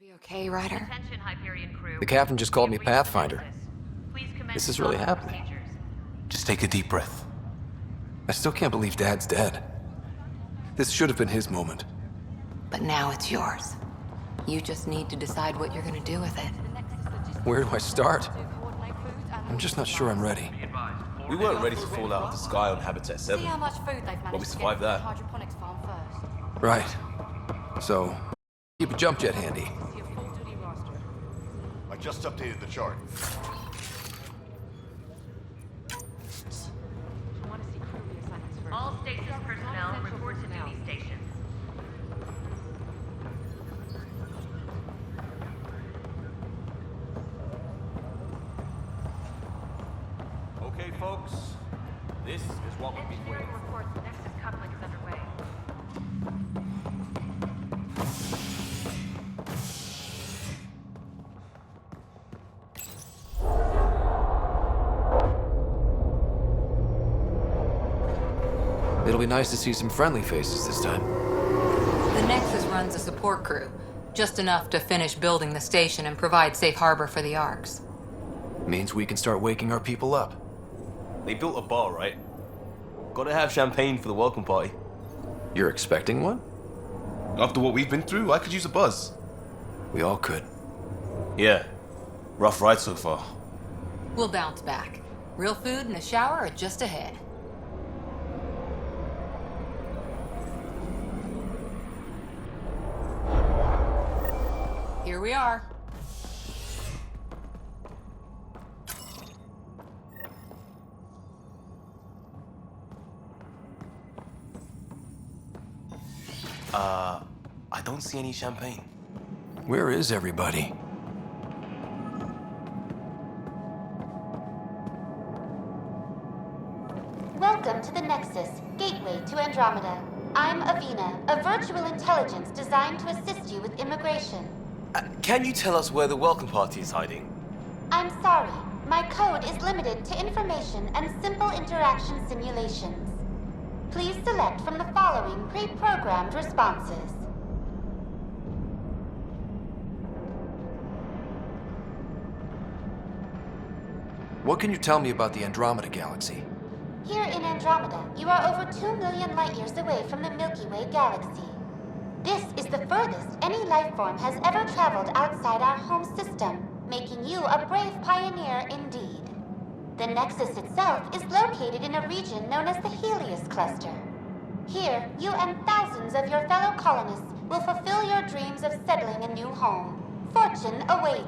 Be okay, Ryder? Attention, Hyperion crew. The captain just called me Pathfinder. This is really happening. Just take a deep breath. I still can't believe Dad's dead. This should have been his moment. But now it's yours. You just need to decide what you're gonna do with it. Where do I start? I'm just not sure I'm ready. We weren't ready to fall out of the sky on Habitat 7. See how much food they've managed we to survived get from that. the hydroponics farm first. Right. So, keep a jump jet handy. I just updated the chart. All stasis personnel report to duty stations. Okay, folks. This is what we've been waiting Engineering reports the Nexus coupling is underway. It'll be nice to see some friendly faces this time. The Nexus runs a support crew, just enough to finish building the station and provide safe harbor for the Arks. Means we can start waking our people up. They built a bar, right? Gotta have champagne for the welcome party. You're expecting one? After what we've been through, I could use a buzz. We all could. Yeah. Rough ride so far. We'll bounce back. Real food and a shower are just ahead. Here we are. I don't see any champagne. Where is everybody? Welcome to the Nexus, gateway to Andromeda. I'm Avina, a virtual intelligence designed to assist you with immigration. Can you tell us where the welcome party is hiding? I'm sorry, my code is limited to information and simple interaction simulations. Please select from the following pre-programmed responses. What can you tell me about the Andromeda Galaxy? Here in Andromeda, you are over 2 million light years away from the Milky Way galaxy. This is the furthest any life form has ever traveled outside our home system, making you a brave pioneer indeed. The Nexus itself is located in a region known as the Helios Cluster. Here, you and thousands of your fellow colonists will fulfill your dreams of settling a new home. Fortune awaits.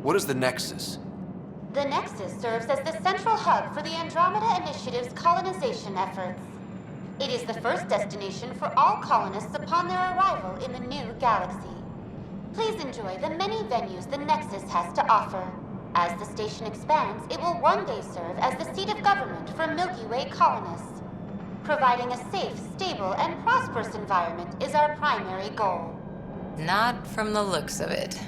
What is the Nexus? The Nexus serves as the central hub for the Andromeda Initiative's colonization efforts. It is the first destination for all colonists upon their arrival in the new galaxy. Please enjoy the many venues the Nexus has to offer. As the station expands, it will one day serve as the seat of government for Milky Way colonists. Providing a safe, stable, and prosperous environment is our primary goal. Not from the looks of it.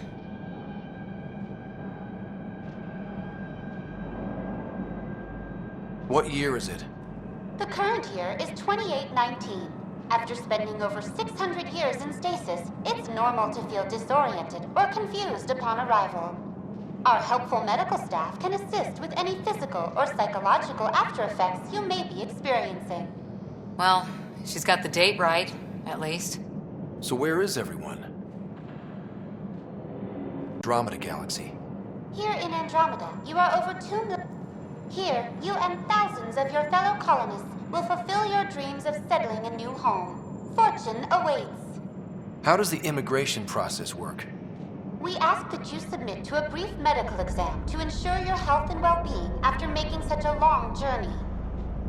What year is it? The current year is 2819. After spending over 600 years in stasis, it's normal to feel disoriented or confused upon arrival. Our helpful medical staff can assist with any physical or psychological aftereffects you may be experiencing. Well, she's got the date right, at least. So where is everyone? Andromeda Galaxy. Here in Andromeda, you are over 2 million. Here, you and thousands of your fellow colonists will fulfill your dreams of settling a new home. Fortune awaits. How does the immigration process work? We ask that you submit to a brief medical exam to ensure your health and well-being after making such a long journey.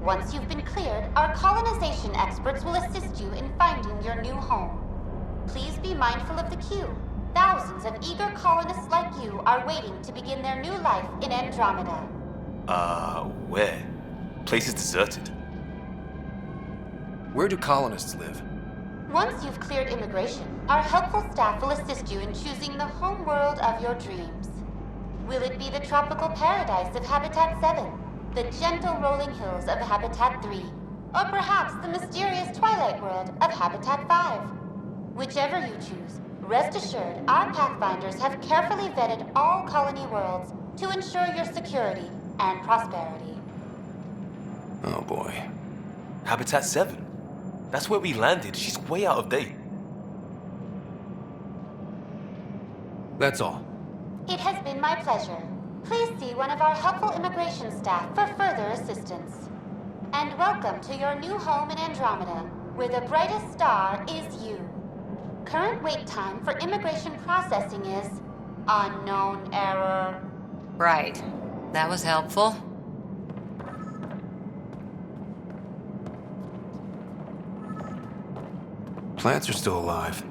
Once you've been cleared, our colonization experts will assist you in finding your new home. Please be mindful of the queue. Thousands of eager colonists like you are waiting to begin their new life in Andromeda. Where? Place is deserted. Where do colonists live? Once you've cleared immigration, our helpful staff will assist you in choosing the home world of your dreams. Will it be the tropical paradise of Habitat 7, the gentle rolling hills of Habitat 3, or perhaps the mysterious twilight world of Habitat 5? Whichever you choose, rest assured our Pathfinders have carefully vetted all colony worlds to ensure your security and prosperity. Oh boy. Habitat 7? That's where we landed. She's way out of date. That's all. It has been my pleasure. Please see one of our helpful immigration staff for further assistance. And welcome to your new home in Andromeda, where the brightest star is you. Current wait time for immigration processing is unknown error. Right. That was helpful. Plants are still alive.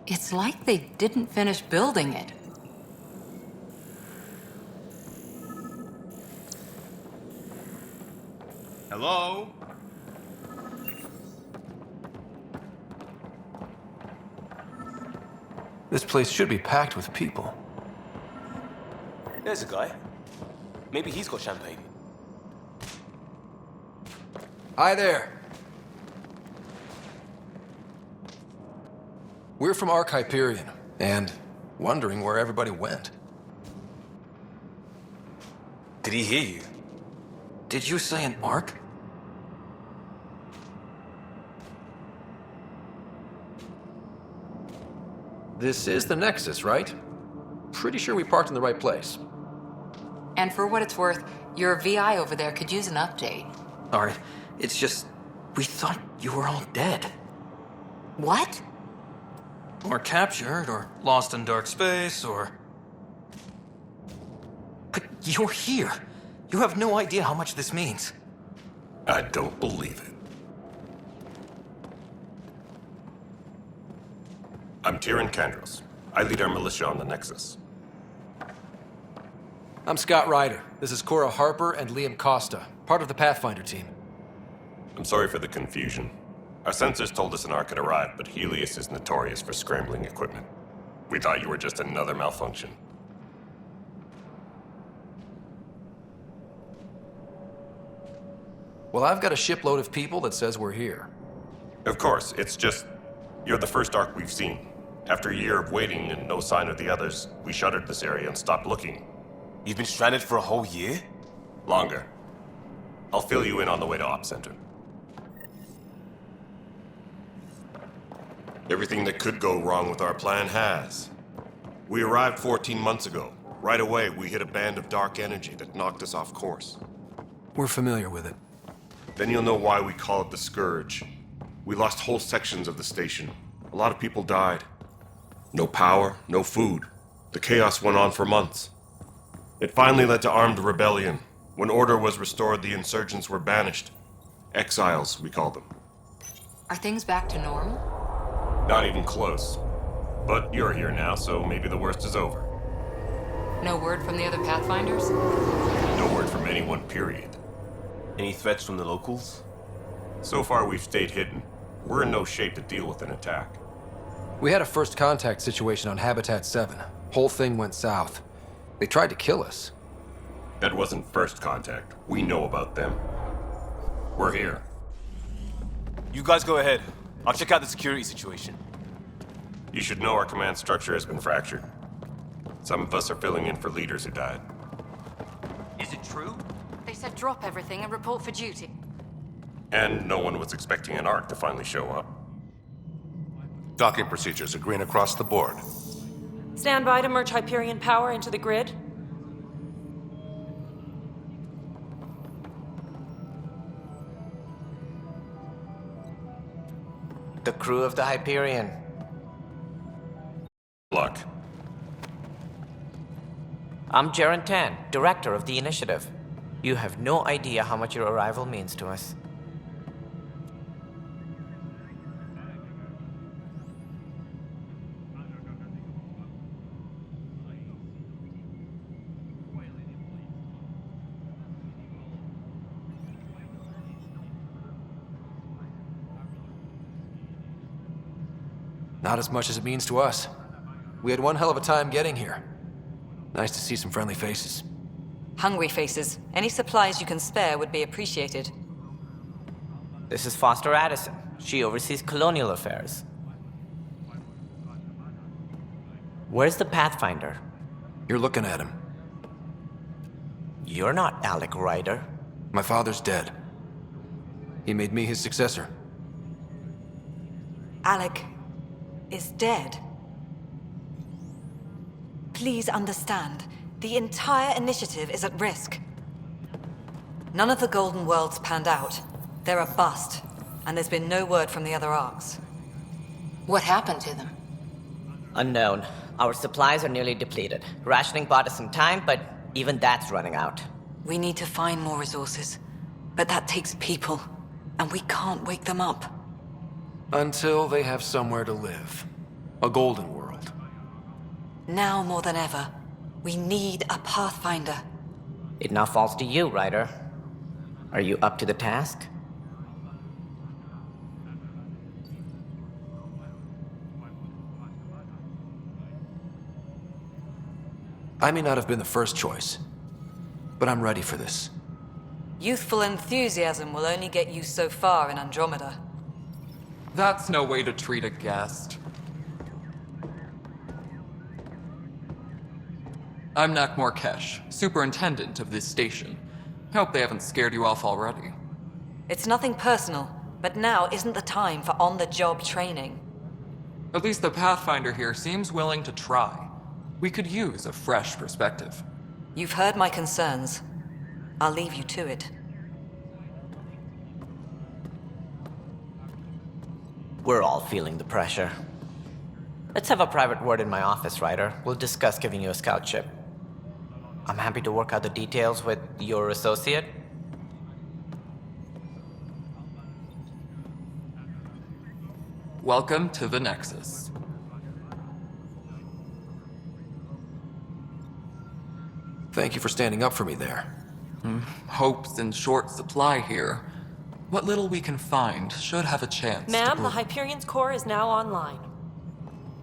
It's like they didn't finish building it. Hello? This place should be packed with people. There's a guy. Maybe he's got champagne. Hi there. We're from Ark Hyperion, and wondering where everybody went. Did he hear you? Did you say an Ark? This is the Nexus, right? Pretty sure we parked in the right place. And for what it's worth, your VI over there could use an update. All right, it's just, we thought you were all dead. What? Or captured, or lost in dark space, or... But you're here. You have no idea how much this means. I don't believe it. I'm Tyrion Kandros. I lead our militia on the Nexus. I'm Scott Ryder. This is Cora Harper and Liam Costa, part of the Pathfinder team. I'm sorry for the confusion. Our sensors told us an Ark had arrived, but Helios is notorious for scrambling equipment. We thought you were just another malfunction. Well, I've got a shipload of people that says we're here. Of course, it's just... You're the first Ark we've seen. After a year of waiting and no sign of the others, we shuttered this area and stopped looking. You've been stranded for a whole year? Longer. I'll fill you in on the way to Op Center. Everything that could go wrong with our plan has. We arrived 14 months ago. Right away, we hit a band of dark energy that knocked us off course. We're familiar with it. Then you'll know why we call it the Scourge. We lost whole sections of the station. A lot of people died. No power, no food. The chaos went on for months. It finally led to armed rebellion. When order was restored, the insurgents were banished. Exiles, we call them. Are things back to normal? Not even close. But you're here now, so maybe the worst is over. No word from the other Pathfinders? No word from anyone, period. Any threats from the locals? So far, we've stayed hidden. We're in no shape to deal with an attack. We had a first contact situation on Habitat 7. Whole thing went south. They tried to kill us. That wasn't first contact. We know about them. We're here. You guys go ahead. I'll check out the security situation. You should know our command structure has been fractured. Some of us are filling in for leaders who died. Is it true? They said drop everything and report for duty. And no one was expecting an Ark to finally show up. Docking procedures are green across the board. Stand by to merge Hyperion power into the grid. The crew of the Hyperion. Luck. I'm Jaren Tan, director of the initiative. You have no idea how much your arrival means to us. Not as much as it means to us. We had one hell of a time getting here. Nice to see some friendly faces. Hungry faces. Any supplies you can spare would be appreciated. This is Foster Addison. She oversees colonial affairs. Where's the Pathfinder? You're looking at him. You're not Alec Ryder. My father's dead. He made me his successor. Alec is dead. Please understand, the entire initiative is at risk. None of the Golden Worlds panned out. They're a bust, and there's been no word from the other arcs. What happened to them? Unknown. Our supplies are nearly depleted. Rationing bought us some time, but even that's running out. We need to find more resources, but that takes people, and we can't wake them up. Until they have somewhere to live. A golden world. Now more than ever, we need a Pathfinder. It now falls to you, Ryder. Are you up to the task? I may not have been the first choice, but I'm ready for this. Youthful enthusiasm will only get you so far in Andromeda. That's no way to treat a guest. I'm Nak Morkesh, superintendent of this station. Hope they haven't scared you off already. It's nothing personal, but now isn't the time for on-the-job training. At least the Pathfinder here seems willing to try. We could use a fresh perspective. You've heard my concerns. I'll leave you to it. We're all feeling the pressure. Let's have a private word in my office, Ryder. We'll discuss giving you a scout ship. I'm happy to work out the details with your associate. Welcome to the Nexus. Thank you for standing up for me there. Hope's in short supply here. What little we can find should have a chance to Ma'am, the prove- Hyperion's core is now online.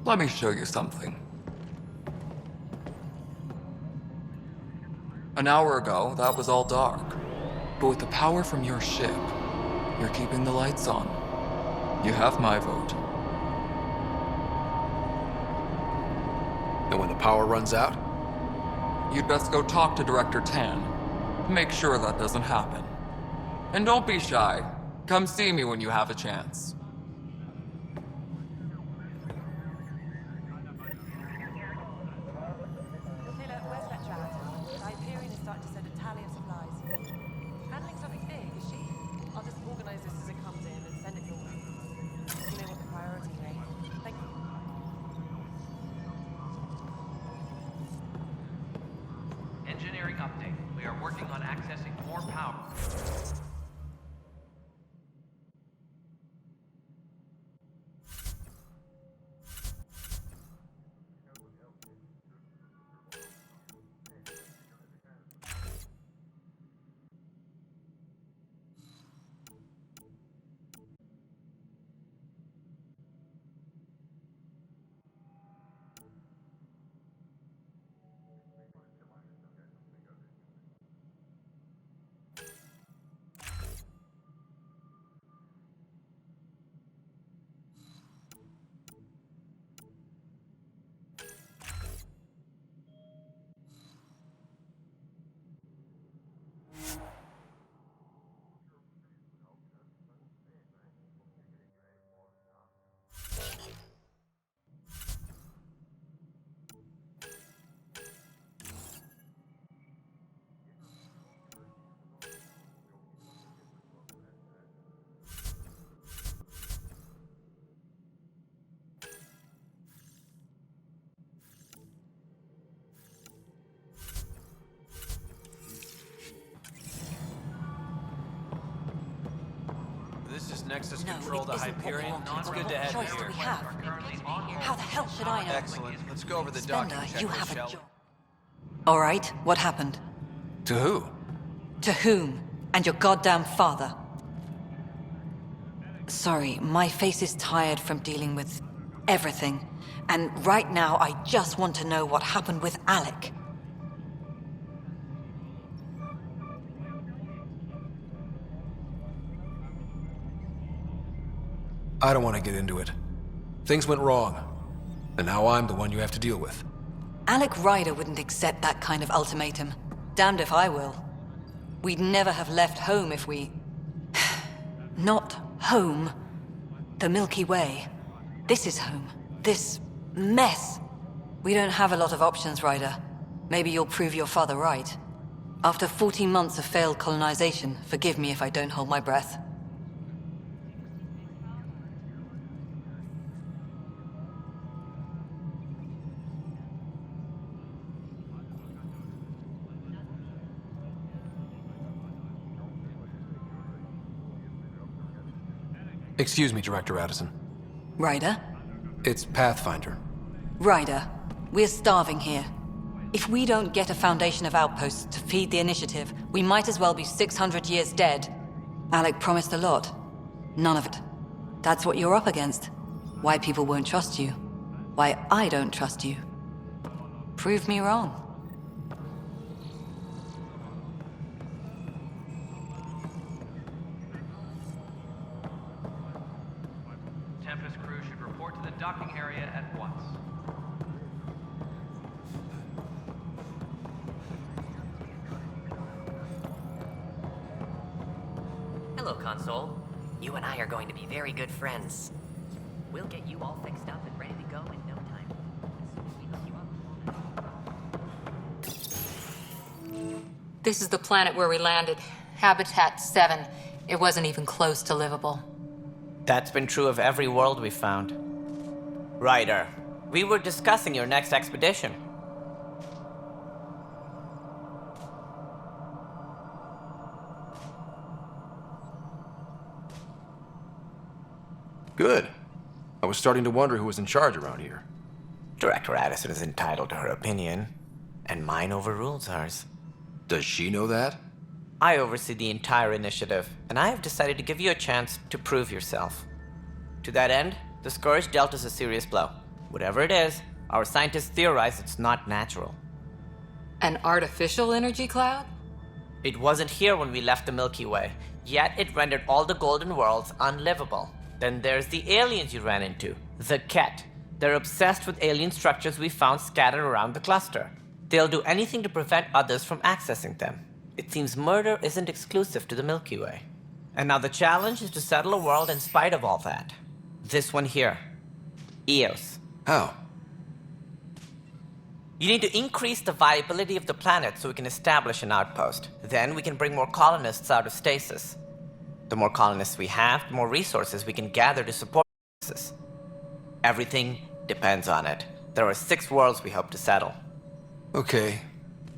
Let me show you something. An hour ago, that was all dark. But with the power from your ship, you're keeping the lights on. You have my vote. And when the power runs out? You'd best go talk to Director Tan. Make sure that doesn't happen. And don't be shy. Come see me when you have a chance. Taylor, where's that chat? The Hyperion is starting to send a tally of supplies. Handling something big, is she? I'll just organize this as it comes in and send it your way. You know what the priority, Ray. Thank you. Engineering update. We are working on accessing more power. This is Nexus No, Control to it isn't what we Hyperion. want. It's good What to have choice you do here. we have? How the hell should I know? Excellent. Let's go over the Spender, docking you checklist, have a shall we? job. All right, what happened? To who? To whom? And your goddamn father. Sorry, my face is tired from dealing with everything. And right now, I just want to know what happened with Alec. I don't want to get into it. Things went wrong, and now I'm the one you have to deal with. Alec Ryder wouldn't accept that kind of ultimatum. Damned if I will. We'd never have left home if we... Not home. The Milky Way. This is home. This mess. We don't have a lot of options, Ryder. Maybe you'll prove your father right. After 14 months of failed colonization, forgive me if I don't hold my breath. Excuse me, Director Addison. Ryder? It's Pathfinder. Ryder, we're starving here. If we don't get a foundation of outposts to feed the initiative, we might as well be 600 years dead. Alec promised a lot. None of it. That's what you're up against. Why people won't trust you. Why I don't trust you. Prove me wrong. Tempest crew should report to the docking area at once. Hello, Console. You and I are going to be very good friends. We'll get you all fixed up and ready to go in no time. As soon as we hook you up. This is the planet where we landed. Habitat 7. It wasn't even close to livable. That's been true of every world we found. Ryder, we were discussing your next expedition. Good. I was starting to wonder who was in charge around here. Director Addison is entitled to her opinion, and mine overrules hers. Does she know that? I oversee the entire initiative, and I have decided to give you a chance to prove yourself. To that end, the Scourge dealt us a serious blow. Whatever it is, our scientists theorize it's not natural. An artificial energy cloud? It wasn't here when we left the Milky Way, yet it rendered all the golden worlds unlivable. Then there's the aliens you ran into, the Ket. They're obsessed with alien structures we found scattered around the cluster. They'll do anything to prevent others from accessing them. It seems murder isn't exclusive to the Milky Way. And now the challenge is to settle a world in spite of all that. This one here. Eos. How? You need to increase the viability of the planet so we can establish an outpost. Then we can bring more colonists out of stasis. The more colonists we have, the more resources we can gather to support this. Everything depends on it. There are 6 worlds we hope to settle. Okay,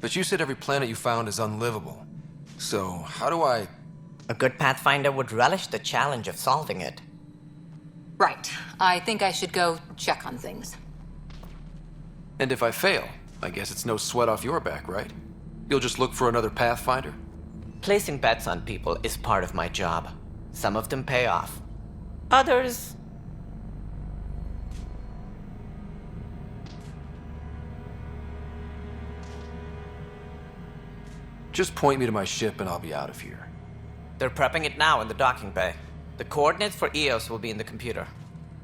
but you said every planet you found is unlivable. So, how do I... A good Pathfinder would relish the challenge of solving it. Right. I think I should go check on things. And if I fail, I guess it's no sweat off your back, right? You'll just look for another Pathfinder? Placing bets on people is part of my job. Some of them pay off. Others... Just point me to my ship and I'll be out of here. They're prepping it now in the docking bay. The coordinates for Eos will be in the computer.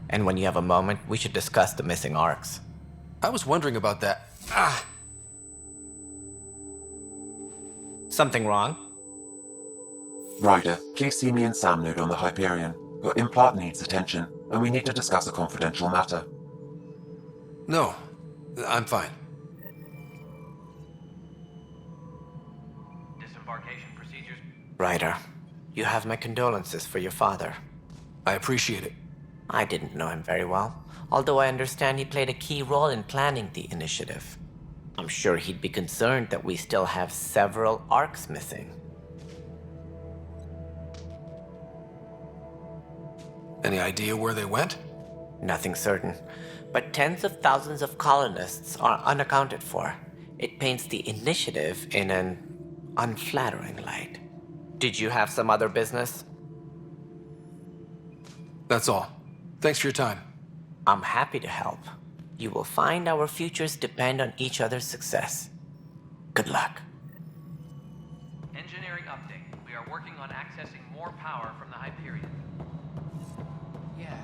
And when you have a moment, we should discuss the missing arcs. I was wondering about that. Something wrong? Ryder, please see me and Sam Node on the Hyperion. Your implant needs attention, and we need to discuss a confidential matter. No, I'm fine. Disembarkation procedures. Ryder, you have my condolences for your father. I appreciate it. I didn't know him very well, although I understand he played a key role in planning the initiative. I'm sure he'd be concerned that we still have several arcs missing. Any idea where they went? Nothing certain, but tens of thousands of colonists are unaccounted for. It paints the initiative in an unflattering light. Did you have some other business? That's all. Thanks for your time. I'm happy to help. You will find our futures depend on each other's success. Good luck. Engineering update. We are working on accessing more power from the Hyperion. Yeah.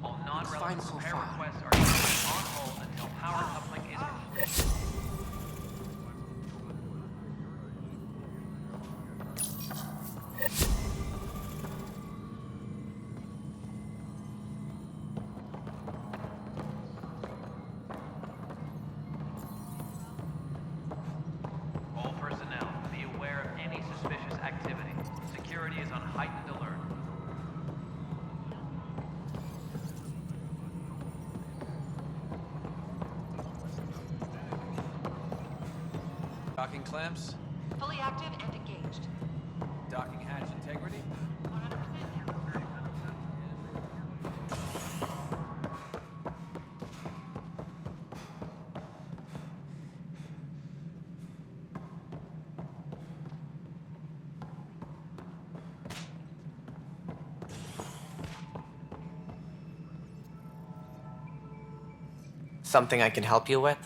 All non-relevant Fine so repair far. requests are on hold until power coupling is complete. All personnel, be aware of any suspicious activity. Security is on heightened alert. Docking clamps, Fully active and engaged. docking hatch integrity. Something I can help you with?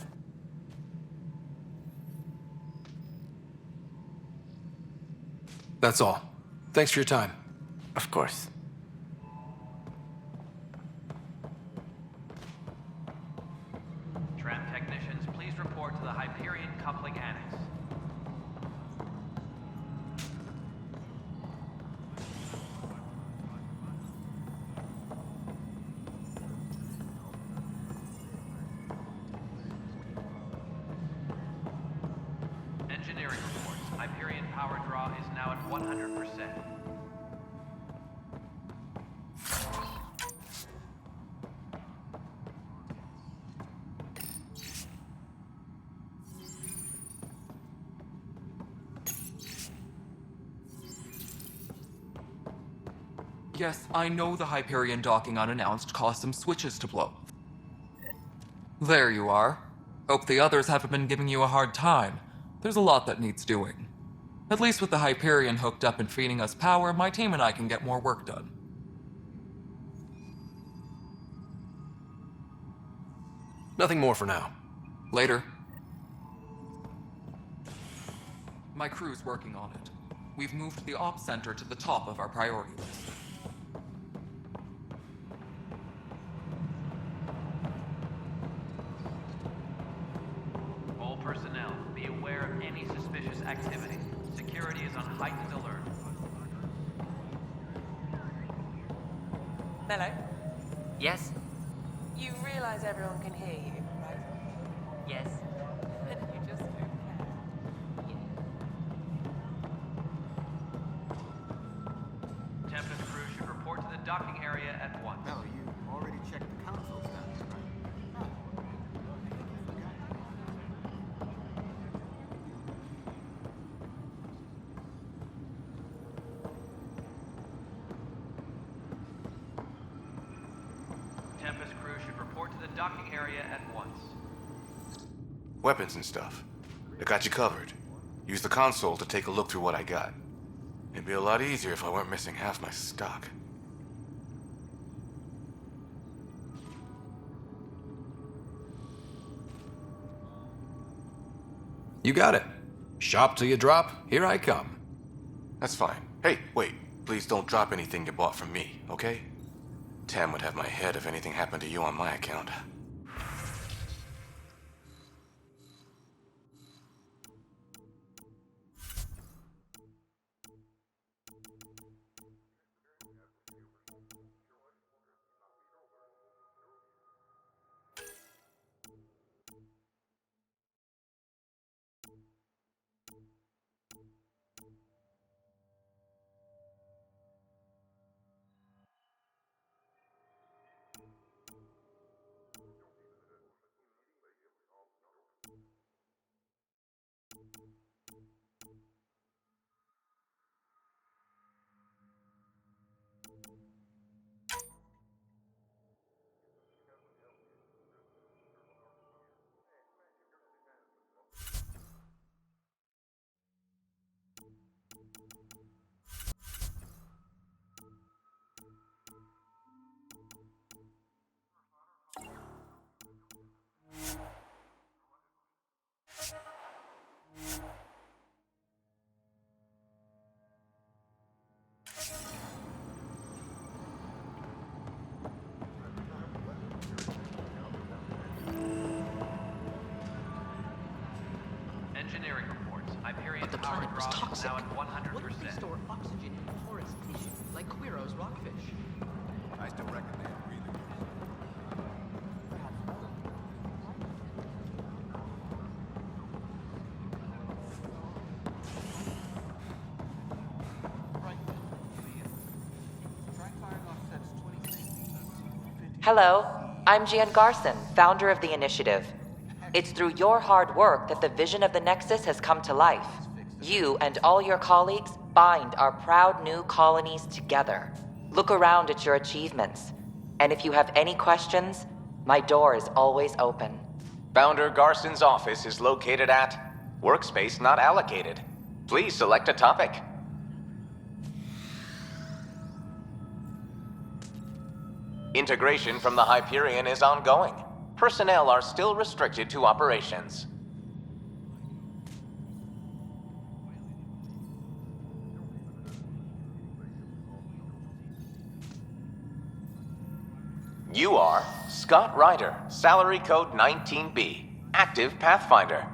That's all. Thanks for your time. Of course. Tram technicians, please report to the Hyperion coupling annex. Engineering reports. Hyperion power draw is now at 100%. Yes, I know the Hyperion docking unannounced caused some switches to blow. There you are. Hope the others haven't been giving you a hard time. There's a lot that needs doing. At least with the Hyperion hooked up and feeding us power, my team and I can get more work done. Nothing more for now. Later. My crew's working on it. We've moved the ops center to the top of our priority list. All personnel, be aware of any suspicious activity. Security is on heightened alert. Mello, Yes? you realize everyone can hear you, right? Yes. And you just don't care. Tempest crew should report to the docking area at once. No, you already checked the consoles down there, right? Oh. Tempest crew should report to the docking area at once. Weapons and stuff. I got you covered. Use the console to take a look through what I got. It'd be a lot easier if I weren't missing half my stock. You got it. Shop till you drop. Here I come. That's fine. Hey, wait. Please don't drop anything you bought from me, okay? Tam would have my head if anything happened to you on my account. target was toxic. Now at 100%. What if they store oxygen in porous tissue, like Quiro's rockfish? I still reckon they are breathing. Hello, I'm Jan Garson, founder of the initiative. It's through your hard work that the vision of the Nexus has come to life. You and all your colleagues bind our proud new colonies together. Look around at your achievements. And if you have any questions, my door is always open. Founder Garson's office is located at Workspace Not Allocated. Please select a topic. Integration from the Hyperion is ongoing. Personnel are still restricted to operations. You are Scott Ryder, salary code 19B, active Pathfinder.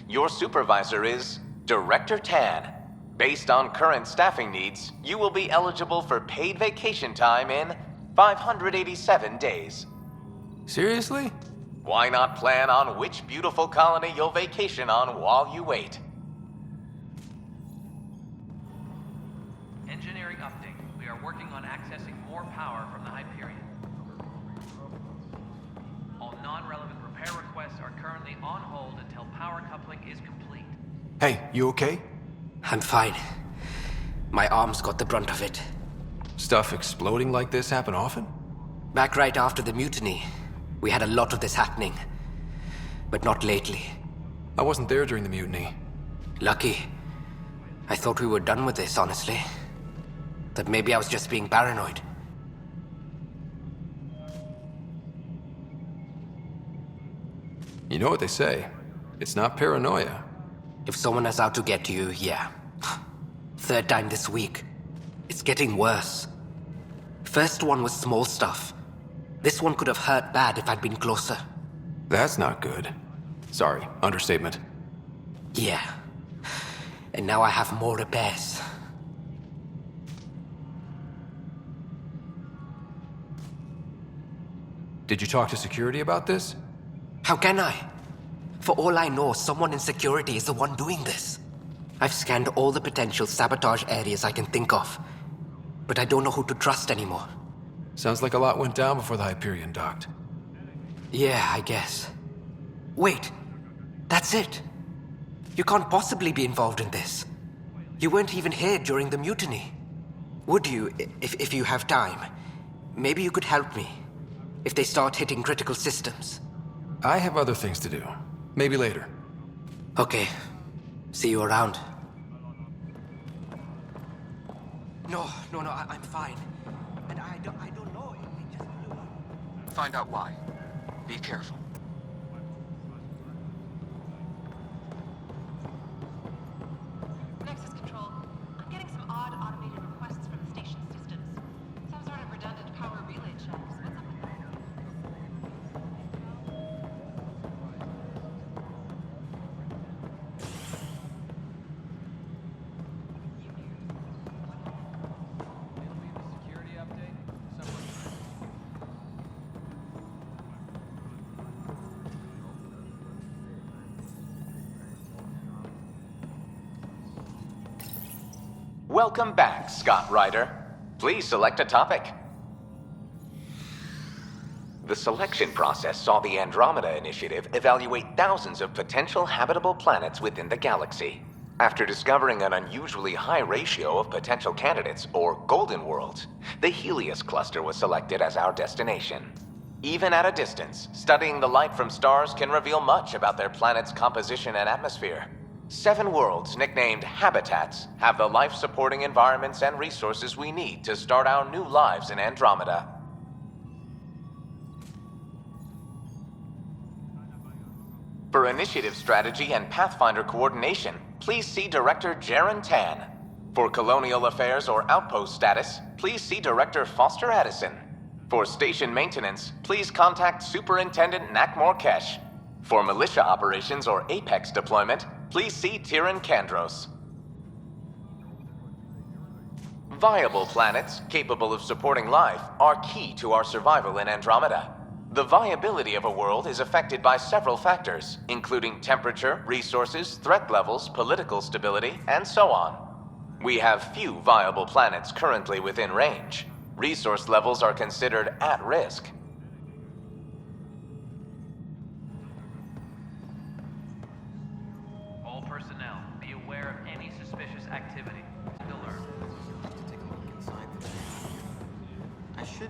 Your supervisor is Director Tan. Based on current staffing needs, you will be eligible for paid vacation time in 587 days. Seriously? Why not plan on which beautiful colony you'll vacation on while you wait? Engineering update. We are working on accessing more power from the Hyperion. All non-relevant repair requests are currently on hold until power coupling is complete. Hey, you okay? I'm fine. My arms got the brunt of it. Stuff exploding like this happen often? Back right after the mutiny, we had a lot of this happening. But not lately. I wasn't there during the mutiny. Lucky. I thought we were done with this, honestly. That maybe I was just being paranoid. You know what they say. It's not paranoia. If someone is out to get you, yeah. Third time this week. It's getting worse. First one was small stuff. This one could have hurt bad if I'd been closer. That's not good. Sorry, understatement. Yeah. And now I have more repairs. Did you talk to security about this? How can I? For all I know, someone in security is the one doing this. I've scanned all the potential sabotage areas I can think of. But I don't know who to trust anymore. Sounds like a lot went down before the Hyperion docked. Yeah, I guess. Wait. That's it. You can't possibly be involved in this. You weren't even here during the mutiny. Would you, if you have time? Maybe you could help me. If they start hitting critical systems. I have other things to do. Maybe later. Okay. See you around. No, I'm fine. And I don't know if we just blew up. Find out why. Be careful. Nexus Control, I'm getting some odd automated requests from the station systems. Some sort of redundant power relay checks. What's up with that? Security update? Someone... Welcome back, Scott Ryder. Please select a topic. The selection process saw the Andromeda Initiative evaluate thousands of potential habitable planets within the galaxy. After discovering an unusually high ratio of potential candidates, or golden worlds, the Helios cluster was selected as our destination. Even at a distance, studying the light from stars can reveal much about their planet's composition and atmosphere. 7 worlds, nicknamed habitats, have the life-supporting environments and resources we need to start our new lives in Andromeda. For initiative strategy and Pathfinder coordination, please see Director Jaren Tan. For colonial affairs or outpost status, please see Director Foster Addison. For station maintenance, please contact Superintendent Nakmor Kesh. For militia operations or Apex deployment, please see Tyrion Kandros. Viable planets capable of supporting life are key to our survival in Andromeda. The viability of a world is affected by several factors, including temperature, resources, threat levels, political stability, and so on. We have few viable planets currently within range. Resource levels are considered at risk. All personnel, be aware of any suspicious activity. Alert. To take a look inside the thing. I should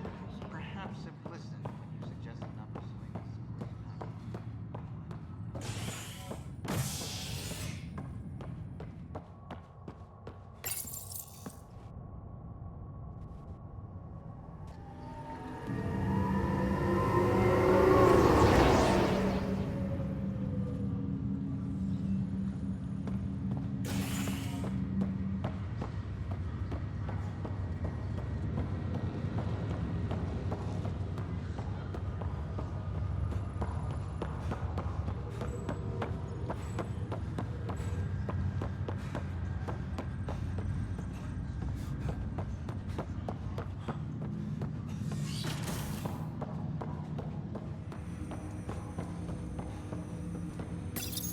perhaps have listened when you suggested not pursuing this.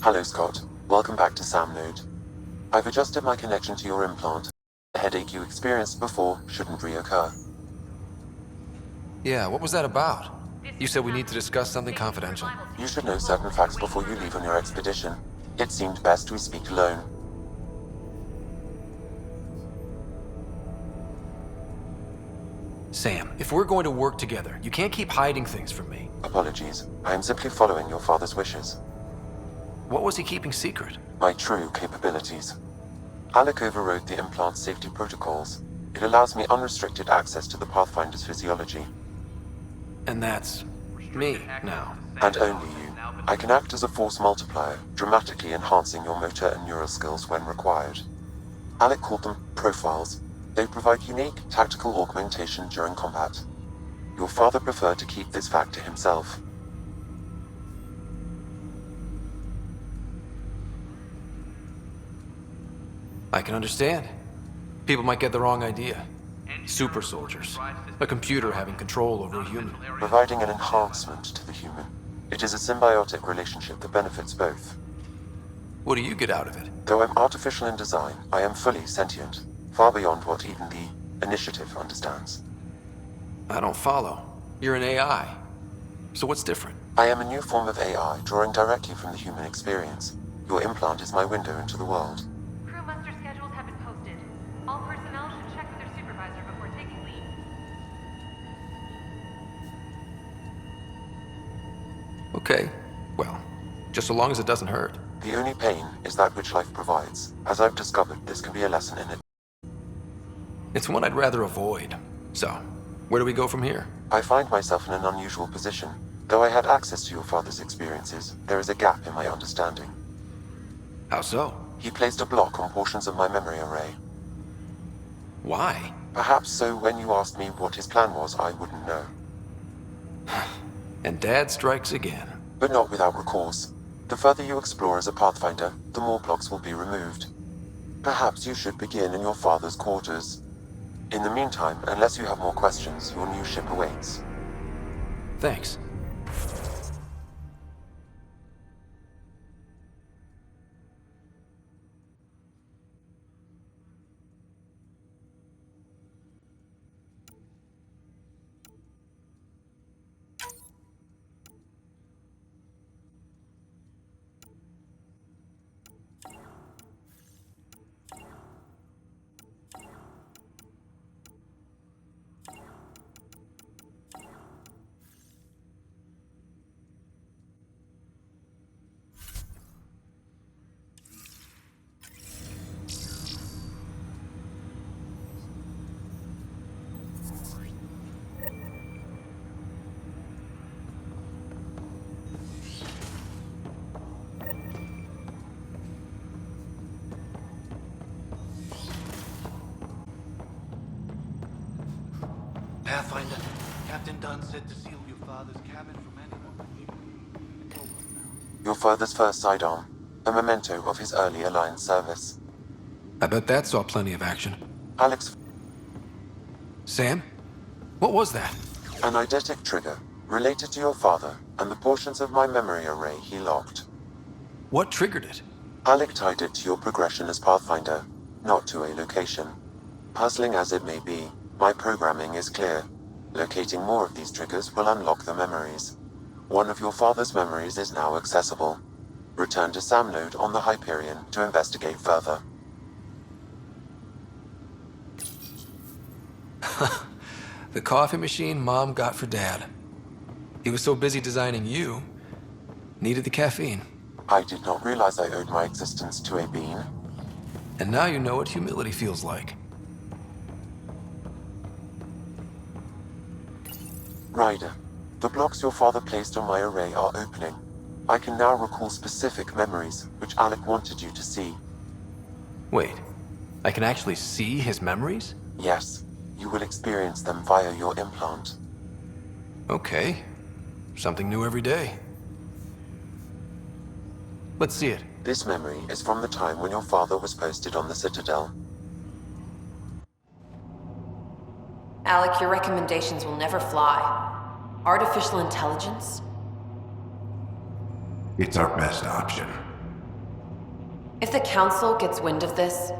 Hello, Scott. Welcome back to Sam Node. I've adjusted my connection to your implant. The headache you experienced before shouldn't reoccur. Yeah, what was that about? You said we need to discuss something confidential. You should know certain facts before you leave on your expedition. It seemed best we speak alone. Sam, if we're going to work together, you can't keep hiding things from me. Apologies. I am simply following your father's wishes. What was he keeping secret? My true capabilities. Alec overrode the implant's safety protocols. It allows me unrestricted access to the Pathfinder's physiology. And that's me now. And only you. I can act as a force multiplier, dramatically enhancing your motor and neural skills when required. Alec called them profiles. They provide unique tactical augmentation during combat. Your father preferred to keep this fact to himself. I can understand. People might get the wrong idea. Super soldiers. A computer having control over a human. Providing an enhancement to the human. It is a symbiotic relationship that benefits both. What do you get out of it? Though I'm artificial in design, I am fully sentient, far beyond what even the Initiative understands. I don't follow. You're an AI. So what's different? I am a new form of AI, drawing directly from the human experience. Your implant is my window into the world. Crew muster schedules have been posted. All personnel should check with their supervisor before taking leave. Okay. Well, just so long as it doesn't hurt. The only pain is that which life provides. As I've discovered, this can be a lesson in it. It's one I'd rather avoid. So, where do we go from here? I find myself in an unusual position. Though I had access to your father's experiences, there is a gap in my understanding. How so? He placed a block on portions of my memory array. Why? Perhaps so when you asked me what his plan was, I wouldn't know. And Dad strikes again. But not without recourse. The further you explore as a Pathfinder, the more blocks will be removed. Perhaps you should begin in your father's quarters. In the meantime, unless you have more questions, your new ship awaits. Thanks. Pathfinder, Captain Dunn said to seal your father's cabin from anyone. Your father's first sidearm, a memento of his early Alliance service. I bet that saw plenty of action. Alex, Sam? What was that? An eidetic trigger, related to your father, and the portions of my memory array he locked. What triggered it? Alec tied it to your progression as Pathfinder, not to a location. Puzzling as it may be, my programming is clear. Locating more of these triggers will unlock the memories. One of your father's memories is now accessible. Return to Sam Node on the Hyperion to investigate further. The coffee machine Mom got for Dad. He was so busy designing you, needed the caffeine. I did not realize I owed my existence to a bean. And now you know what humility feels like. Ryder, the blocks your father placed on my array are opening. I can now recall specific memories, which Alec wanted you to see. Wait, I can actually see his memories? Yes, you will experience them via your implant. Okay, something new every day. Let's see it. This memory is from the time when your father was posted on the Citadel. Alec, your recommendations will never fly. Artificial intelligence? It's our best option. If the Council gets wind of this,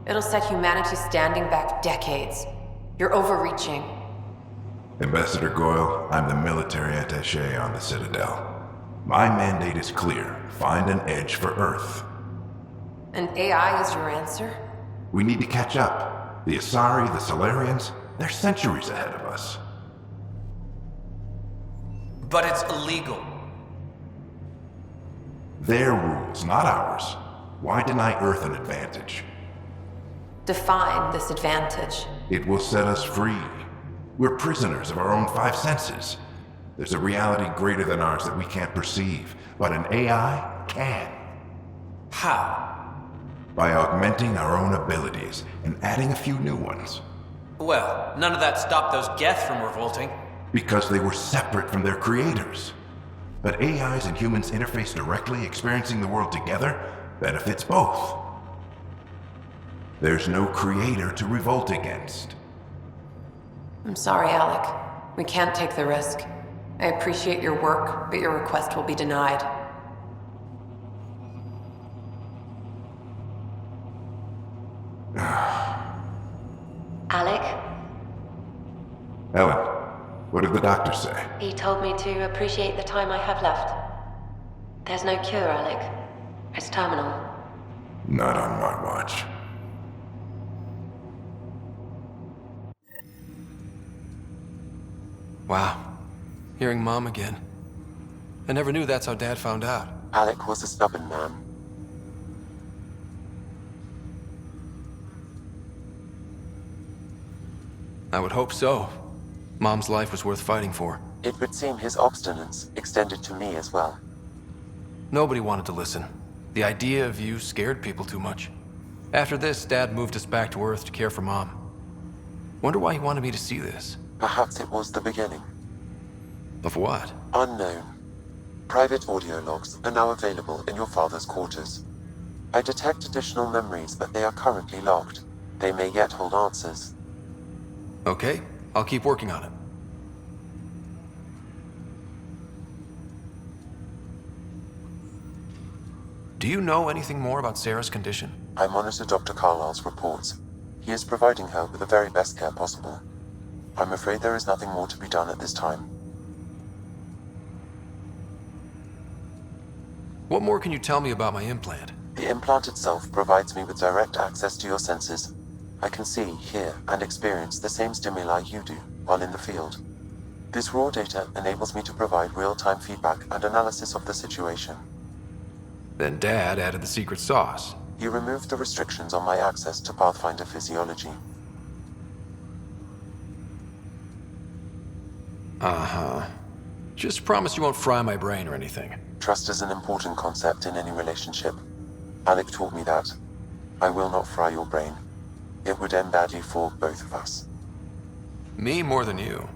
it'll set humanity standing back decades. You're overreaching. Ambassador Goyle, I'm the military attaché on the Citadel. My mandate is clear. Find an edge for Earth. And AI is your answer? We need to catch up. The Asari, the Solarians, they're centuries ahead of us. But it's illegal. Their rules, not ours. Why deny Earth an advantage? Define this advantage. It will set us free. We're prisoners of our own five senses. There's a reality greater than ours that we can't perceive, but an AI can. How? By augmenting our own abilities and adding a few new ones. Well, none of that stopped those Geth from revolting. Because they were separate from their creators. But AIs and humans interface directly, experiencing the world together, benefits both. There's no creator to revolt against. I'm sorry, Alec. We can't take the risk. I appreciate your work, but your request will be denied. Alec? Ellen, what did the doctor say? He told me to appreciate the time I have left. There's no cure, Alec. It's terminal. Not on my watch. Wow. Hearing Mom again. I never knew that's how Dad found out. Alec was a stubborn man. I would hope so. Mom's life was worth fighting for. It would seem his obstinance extended to me as well. Nobody wanted to listen. The idea of you scared people too much. After this, Dad moved us back to Earth to care for Mom. Wonder why he wanted me to see this. Perhaps it was the beginning. Of what? Unknown. Private audio logs are now available in your father's quarters. I detect additional memories, but they are currently locked. They may yet hold answers. Okay, I'll keep working on it. Do you know anything more about Sarah's condition? I monitor Dr. Carlisle's reports. He is providing her with the very best care possible. I'm afraid there is nothing more to be done at this time. What more can you tell me about my implant? The implant itself provides me with direct access to your senses. I can see, hear, and experience the same stimuli you do while in the field. This raw data enables me to provide real-time feedback and analysis of the situation. Then Dad added the secret sauce. He removed the restrictions on my access to Pathfinder physiology. Uh-huh. Just promise you won't fry my brain or anything. Trust is an important concept in any relationship. Alec taught me that. I will not fry your brain. It would end badly for both of us. Me more than you.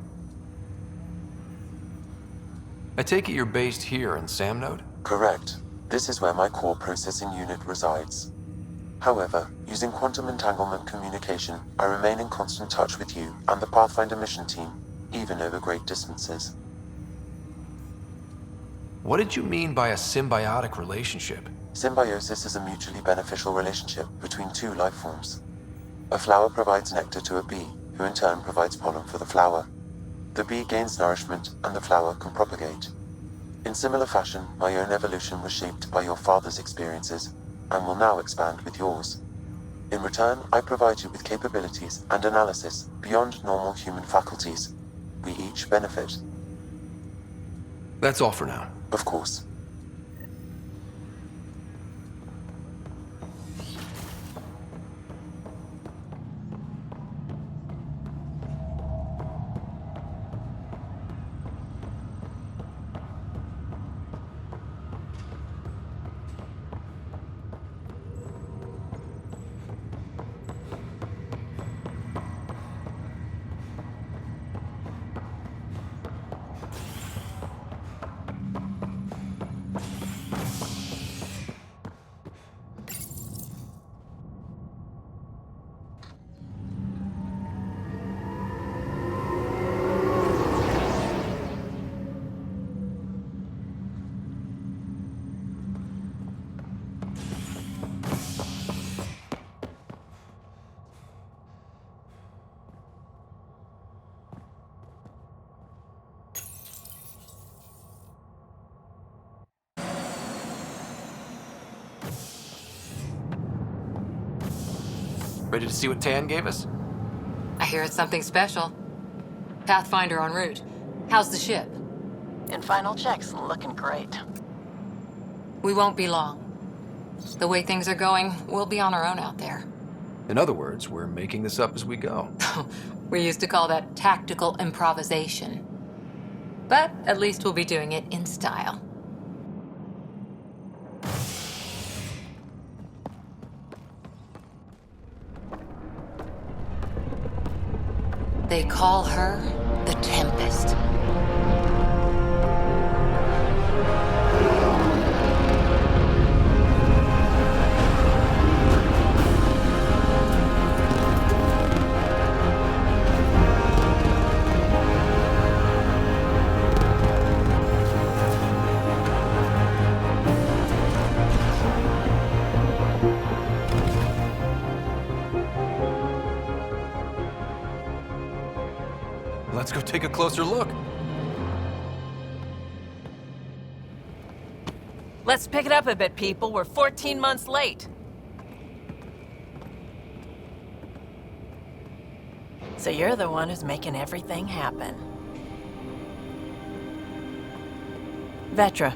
I take it you're based here in Sam Node? Correct. This is where my core processing unit resides. However, using quantum entanglement communication, I remain in constant touch with you and the Pathfinder mission team, even over great distances. What did you mean by a symbiotic relationship? Symbiosis is a mutually beneficial relationship between two life forms. A flower provides nectar to a bee, who in turn provides pollen for the flower. The bee gains nourishment, and the flower can propagate. In similar fashion, my own evolution was shaped by your father's experiences, and will now expand with yours. In return, I provide you with capabilities and analysis beyond normal human faculties. We each benefit. That's all for now. Of course. Ready to see what Tan gave us? I hear it's something special. Pathfinder en route. How's the ship? In final checks, looking great. We won't be long. The way things are going, we'll be on our own out there. In other words, we're making this up as we go. We used to call that tactical improvisation. But at least we'll be doing it in style. They call her the Tempest. Let's go take a closer look. Let's pick it up a bit, people. We're 14 months late. So you're the one who's making everything happen. Vetra.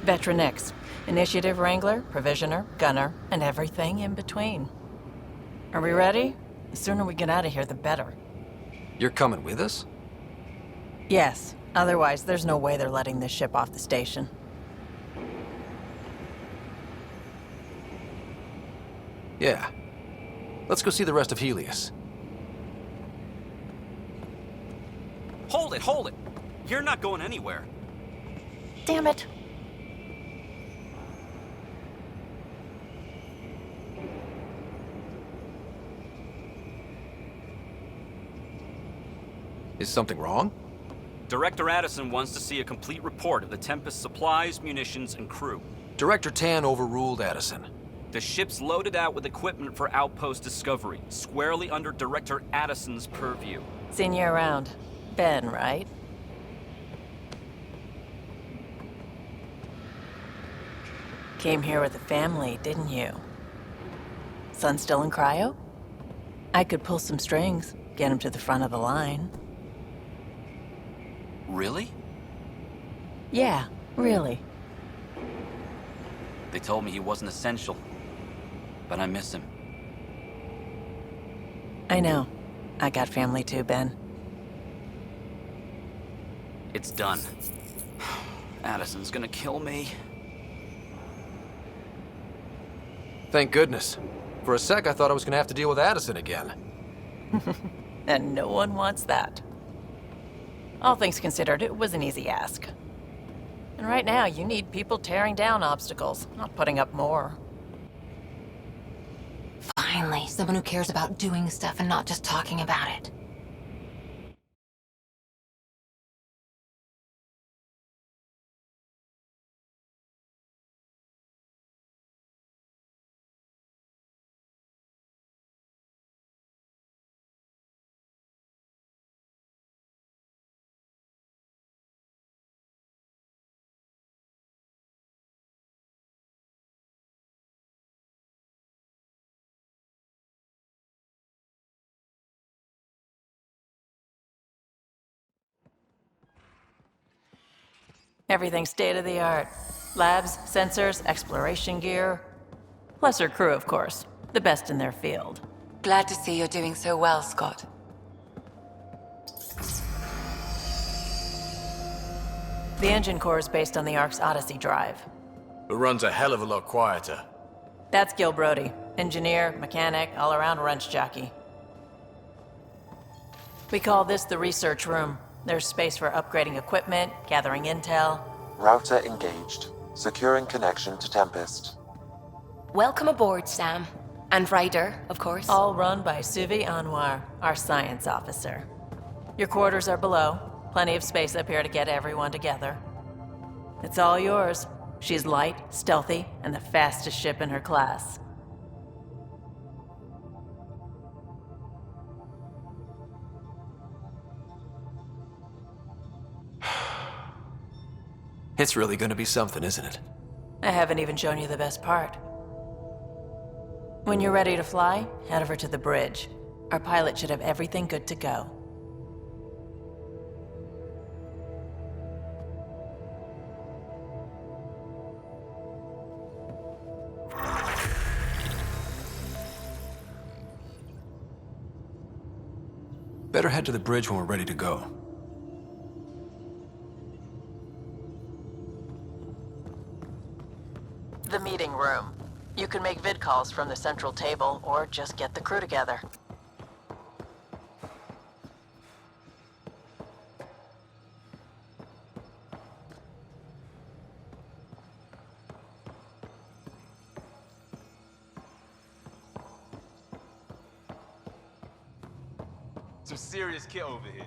Vetra Nix. Initiative Wrangler, Provisioner, Gunner, and everything in between. Are we ready? The sooner we get out of here, the better. You're coming with us? Yes. Otherwise, there's no way they're letting this ship off the station. Yeah. Let's go see the rest of Helios. Hold it, hold it! You're not going anywhere. Damn it. Is something wrong? Director Addison wants to see a complete report of the Tempest's supplies, munitions, and crew. Director Tan overruled Addison. The ship's loaded out with equipment for outpost discovery, squarely under Director Addison's purview. Seen you around. Ben, right? Came here with a family, didn't you? Son still in cryo? I could pull some strings, get him to the front of the line. Really? Yeah, really. They told me he wasn't essential, but I miss him. I know. I got family too, Ben. It's done. Addison's gonna kill me. Thank goodness. For a sec, I thought I was gonna have to deal with Addison again. And no one wants that. All things considered, it was an easy ask. And right now, you need people tearing down obstacles, not putting up more. Finally, someone who cares about doing stuff and not just talking about it. Everything state of the art. Labs, sensors, exploration gear. Plus her crew, of course. The best in their field. Glad to see you're doing so well, Scott. The engine core is based on the Ark's Odyssey drive. It runs a hell of a lot quieter. That's Gil Brody. Engineer, mechanic, all-around wrench jockey. We call this the research room. There's space for upgrading equipment, gathering intel. Router engaged. Securing connection to Tempest. Welcome aboard, Sam. And Ryder, of course. All run by Suvi Anwar, our science officer. Your quarters are below. Plenty of space up here to get everyone together. It's all yours. She's light, stealthy, and the fastest ship in her class. It's really gonna be something, isn't it? I haven't even shown you the best part. When you're ready to fly, head over to the bridge. Our pilot should have everything good to go. Better head to the bridge when we're ready to go. The meeting room. You can make vid calls from the central table, or just get the crew together. Some serious kit over here.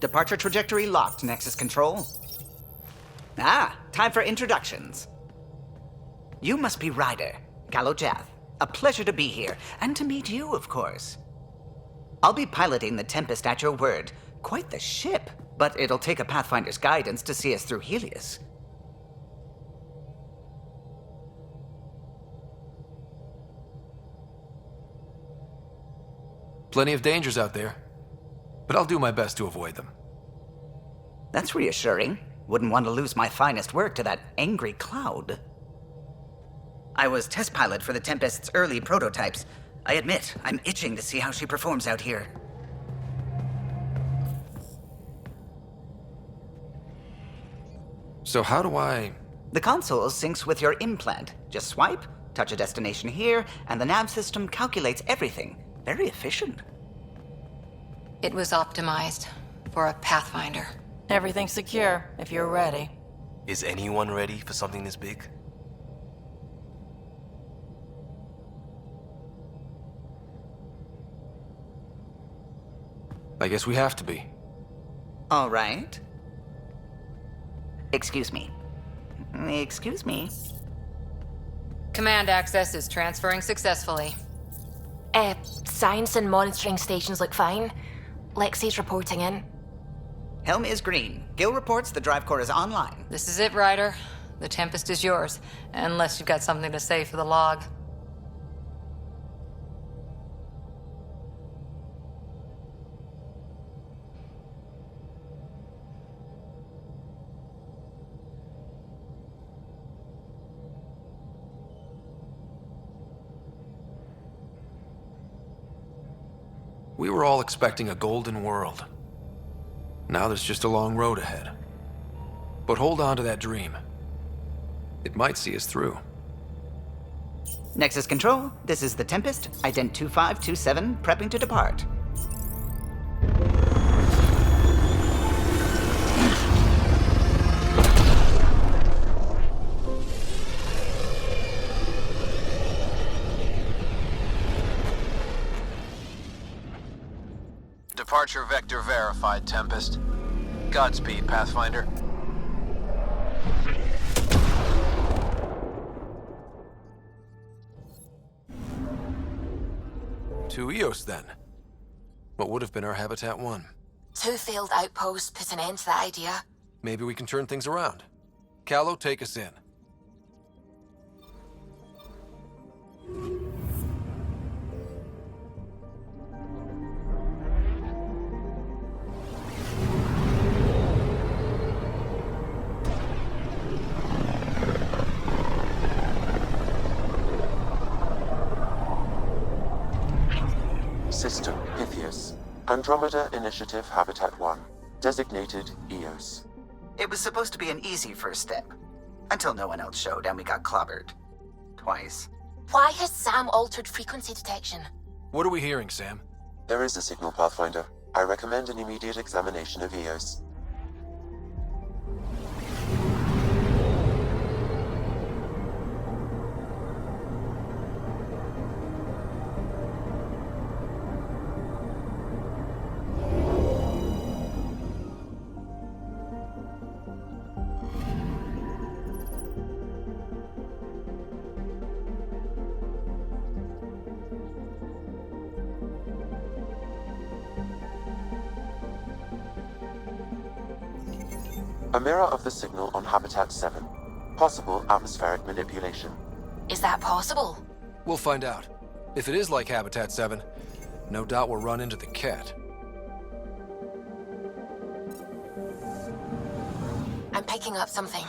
Departure trajectory locked, Nexus Control. Ah, time for introductions. You must be Ryder, Galojath. A pleasure to be here, and to meet you, of course. I'll be piloting the Tempest at your word. Quite the ship, but it'll take a Pathfinder's guidance to see us through Helios. Plenty of dangers out there, but I'll do my best to avoid them. That's reassuring. Wouldn't want to lose my finest work to that angry cloud. I was test pilot for the Tempest's early prototypes. I admit, I'm itching to see how she performs out here. So how do I... The console syncs with your implant. Just swipe, touch a destination here, and the nav system calculates everything. Very efficient. It was optimized for a Pathfinder. Everything's secure, if you're ready. Is anyone ready for something this big? I guess we have to be. All right. Excuse me. Excuse me. Command access is transferring successfully. Science and monitoring stations look fine. Lexi's reporting in. Helm is green. Gil reports the drive core is online. This is it, Ryder. The Tempest is yours, unless you've got something to say for the log. We were all expecting a golden world. Now there's just a long road ahead. But hold on to that dream. It might see us through. Nexus Control, this is the Tempest, Ident 2527, prepping to depart. Departure vector verified, Tempest. Godspeed, Pathfinder. To Eos, then. What would have been our Habitat 1? 2 failed outposts put an end to that idea. Maybe we can turn things around. Callow, take us in. System Pythias. Andromeda Initiative Habitat 1. Designated Eos. It was supposed to be an easy first step. Until no one else showed and we got clobbered. Twice. Why has Sam altered frequency detection? What are we hearing, Sam? There is a signal, Pathfinder. I recommend an immediate examination of Eos. A mirror of the signal on Habitat 7. Possible atmospheric manipulation. Is that possible? We'll find out. If it is like Habitat 7, no doubt we'll run into the cat. I'm picking up something.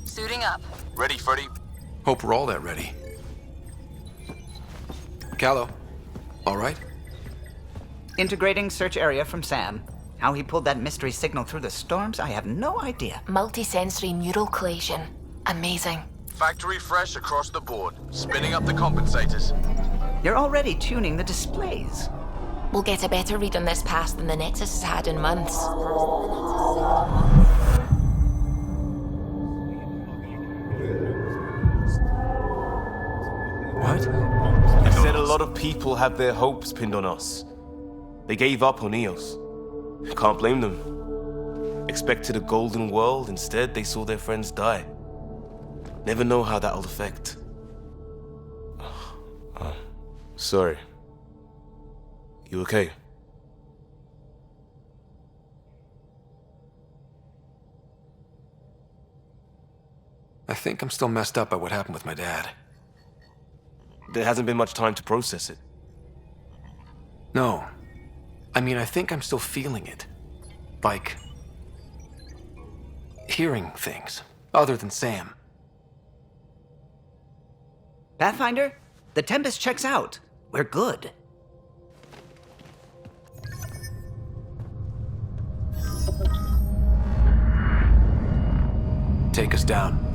Suiting up. Ready, Freddy? Hope we're all that ready. Callow, all right? Integrating search area from Sam. How he pulled that mystery signal through the storms, I have no idea. Multisensory neural collation. Amazing. Factory fresh across the board. Spinning up the compensators. You're already tuning the displays. We'll get a better read on this pass than the Nexus has had in months. What? I said a lot of people have their hopes pinned on us. They gave up on Eos. Can't blame them. Expected a golden world, instead they saw their friends die. Never know how that'll affect. Sorry. You okay? I think I'm still messed up by what happened with my dad. There hasn't been much time to process it. No. I mean, I think I'm still feeling it. Like, hearing things, other than Sam. Pathfinder, the Tempest checks out. We're good. Take us down.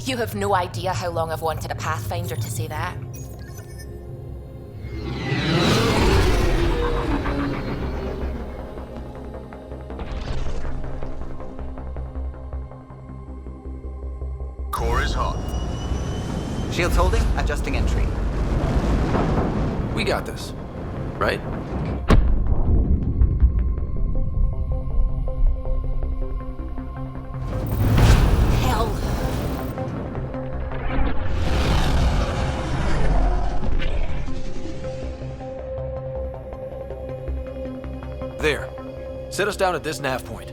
You have no idea how long I've wanted a Pathfinder to say that. Core is hot. Shields holding, adjusting entry. We got this, right? Hell. There. Set us down at this nav point.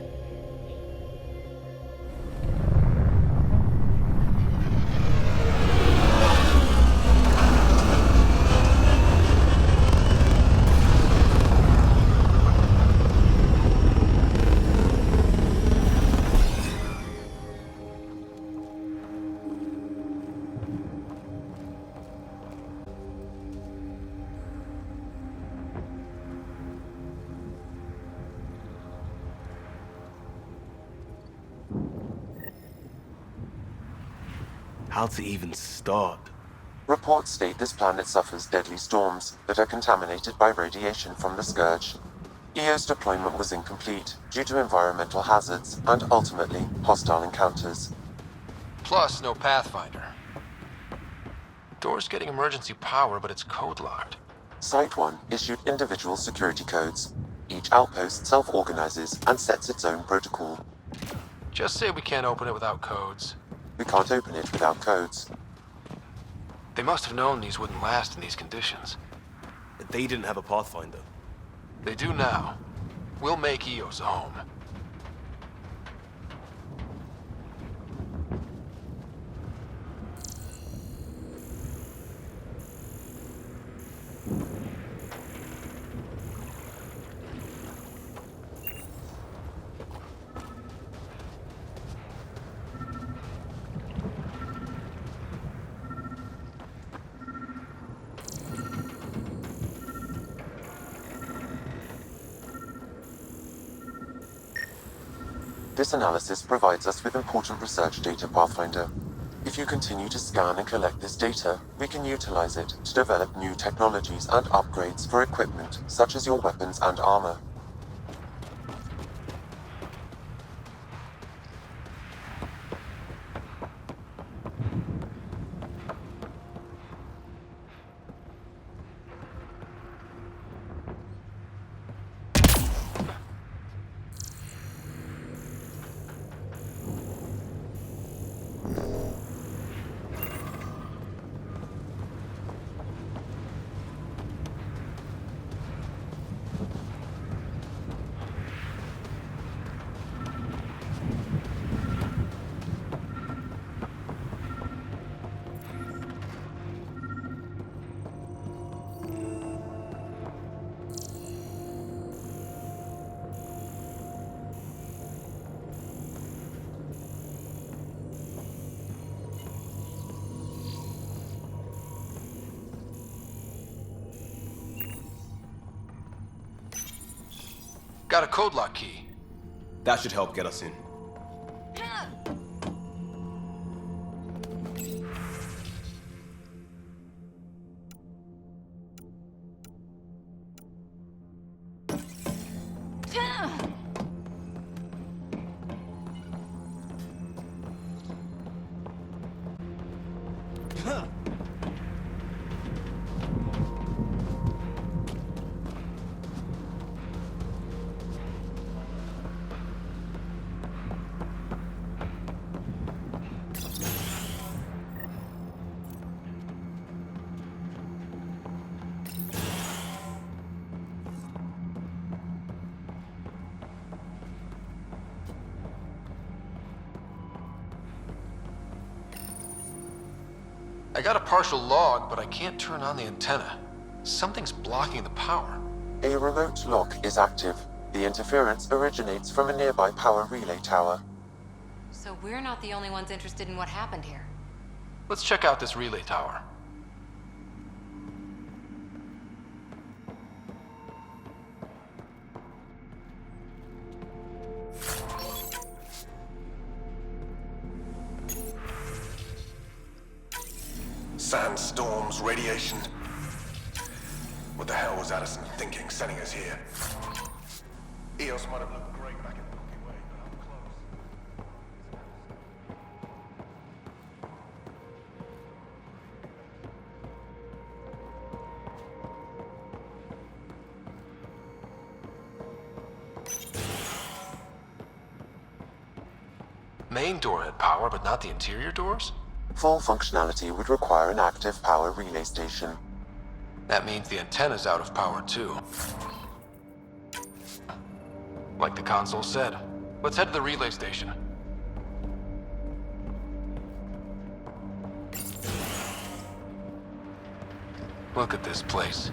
How to even start? Reports state this planet suffers deadly storms that are contaminated by radiation from the Scourge. EO's deployment was incomplete due to environmental hazards and, ultimately, hostile encounters. Plus, no Pathfinder. Door's getting emergency power, but it's code-locked. Site 1 issued individual security codes. Each outpost self-organizes and sets its own protocol. Just say we can't open it without codes. We can't open it without codes. They must have known these wouldn't last in these conditions. They didn't have a Pathfinder. They do now. We'll make Eos a home. This analysis provides us with important research data, Pathfinder. If you continue to scan and collect this data, we can utilize it to develop new technologies and upgrades for equipment, such as your weapons and armor. Got a code lock key. That should help get us in. I got a partial log, but I can't turn on the antenna. Something's blocking the power. A remote lock is active. The interference originates from a nearby power relay tower. So we're not the only ones interested in what happened here. Let's check out this relay tower. Sandstorms, radiation. What the hell was Addison thinking, sending us here? EOS might have looked great back in the Milky Way, but up close. Main door had power, but not the interior doors? Full functionality would require an active power relay station. That means the antenna's out of power too. Like the console said. Let's head to the relay station. Look at this place.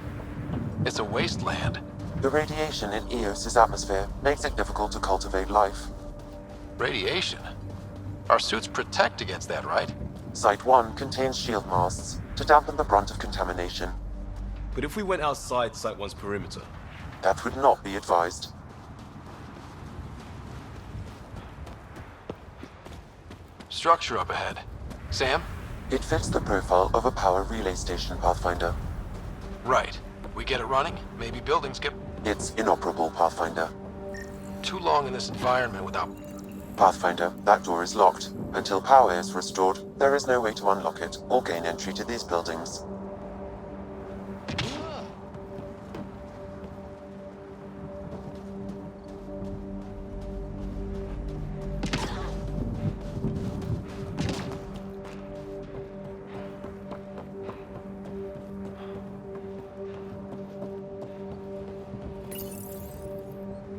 It's a wasteland. The radiation in EOS's atmosphere makes it difficult to cultivate life. Radiation? Our suits protect against that, right? Site 1 contains shield masts to dampen the brunt of contamination. But if we went outside Site 1's perimeter? That would not be advised. Structure up ahead. Sam? It fits the profile of a power relay station, Pathfinder. Right. We get it running, maybe buildings get... It's inoperable, Pathfinder. Too long in this environment without... Pathfinder, that door is locked. Until power is restored, there is no way to unlock it or gain entry to these buildings.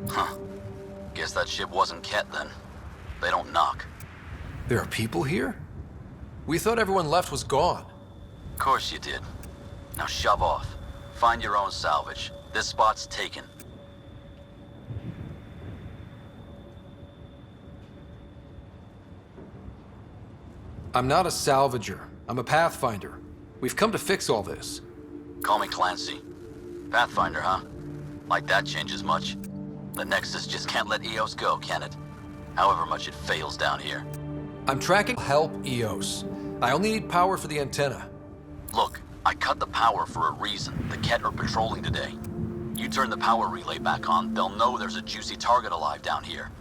Huh. Guess that ship wasn't Ket then. They don't knock. There are people here? We thought everyone left was gone. Of course you did. Now shove off. Find your own salvage. This spot's taken. I'm not a salvager. I'm a pathfinder. We've come to fix all this. Call me Clancy. Pathfinder, huh? Like that changes much. The Nexus just can't let EOS go, can it? However much it fails down here. I'm tracking help EOS. I only need power for the antenna. Look, I cut the power for a reason. The Ket are patrolling today. You turn the power relay back on, they'll know there's a juicy target alive down here.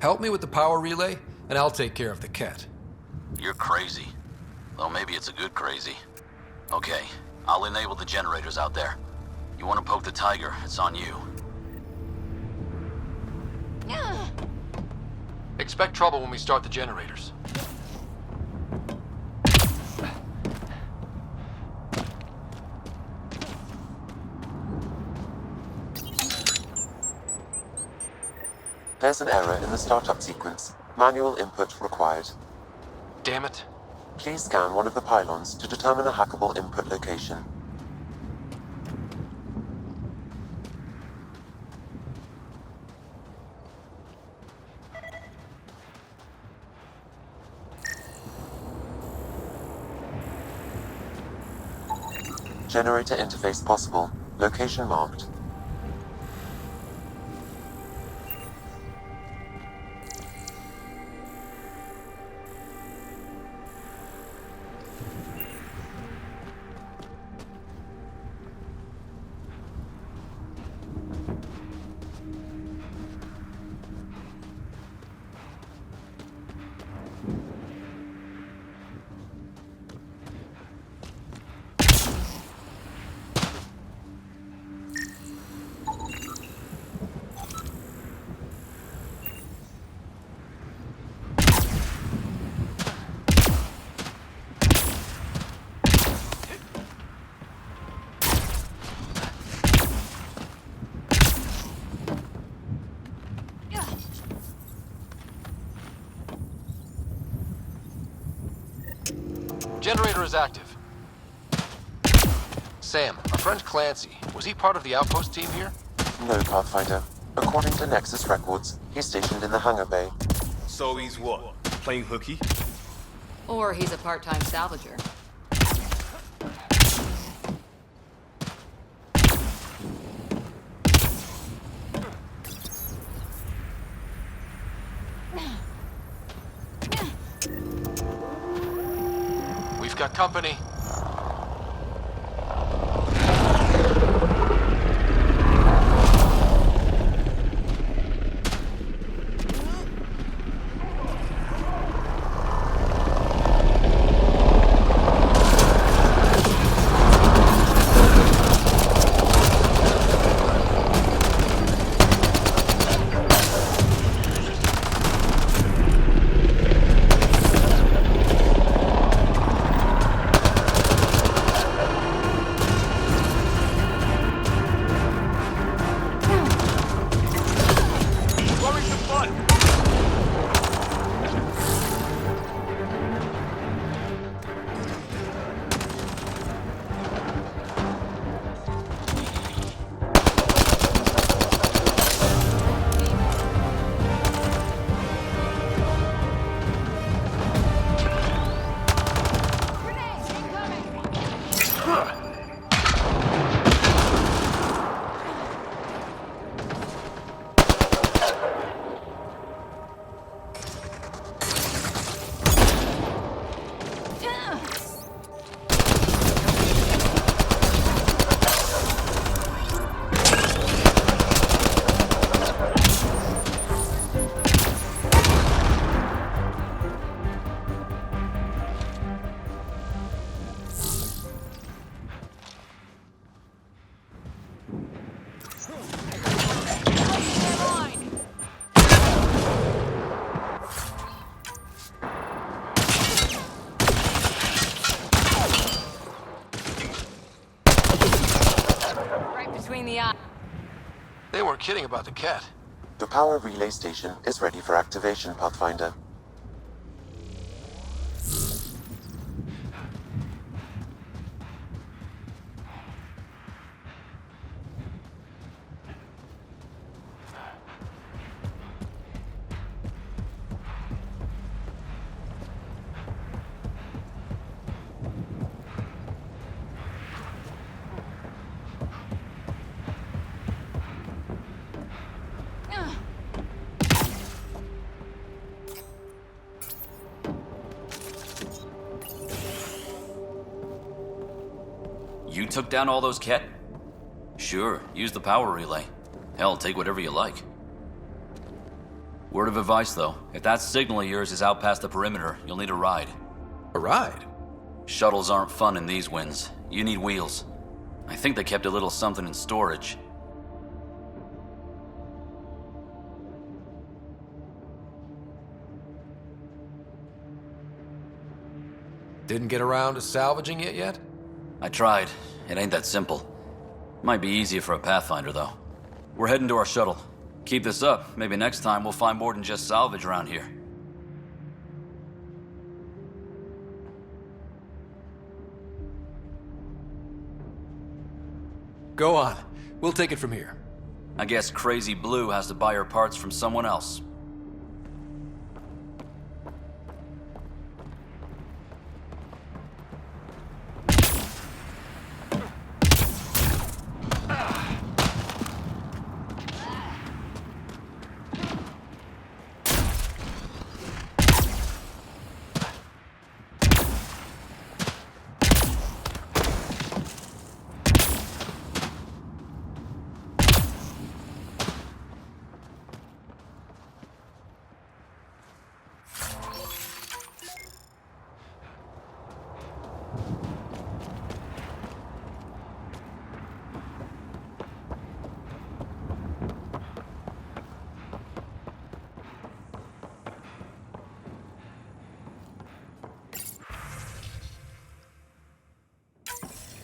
Help me with the power relay, and I'll take care of the Ket. You're crazy. Though maybe it's a good crazy. Okay, I'll enable the generators out there. You want to poke the tiger, it's on you. Expect trouble when we start the generators. There's an error in the startup sequence. Manual input required. Damn it. Please scan one of the pylons to determine a hackable input location. Generator interface possible. Location marked. generator is active. Sam, our friend Clancy, was he part of the outpost team here? No, Pathfinder. According to Nexus records, he's stationed in the hangar bay. So he's what? Playing hooky? Or he's a part-time salvager. We've got company. They weren't kidding about the cat. The power relay station is ready for activation, Pathfinder. You took down all those cat? Sure, use the power relay. Hell, take whatever you like. Word of advice, though. If that signal of yours is out past the perimeter, you'll need a ride. A ride? Shuttles aren't fun in these winds. You need wheels. I think they kept a little something in storage. Didn't get around to salvaging it yet? I tried. It ain't that simple. Might be easier for a Pathfinder, though. We're heading to our shuttle. Keep this up. Maybe next time we'll find more than just salvage around here. Go on. We'll take it from here. I guess Crazy Blue has to buy her parts from someone else.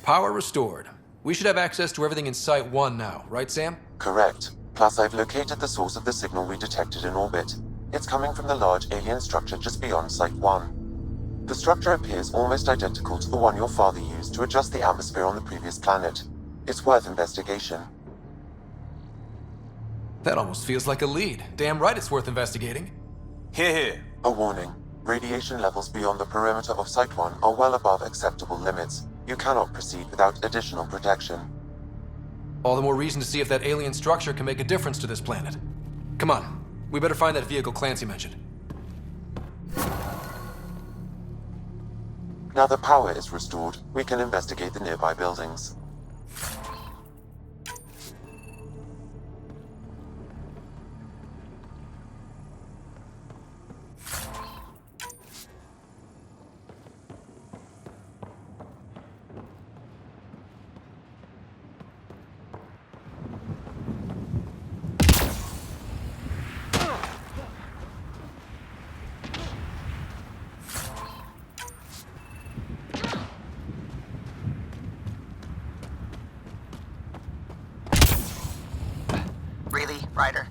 Power restored. We should have access to everything in Site 1 now, right, Sam? Correct. Plus, I've located the source of the signal we detected in orbit. It's coming from the large alien structure just beyond Site 1. The structure appears almost identical to the one your father used to adjust the atmosphere on the previous planet. It's worth investigation. That almost feels like a lead. Damn right it's worth investigating. Here, here. A warning. Radiation levels beyond the perimeter of Site 1 are well above acceptable limits. You cannot proceed without additional protection. All the more reason to see if that alien structure can make a difference to this planet. Come on, we better find that vehicle Clancy mentioned. Now that power is restored, we can investigate the nearby buildings. Really, Ryder?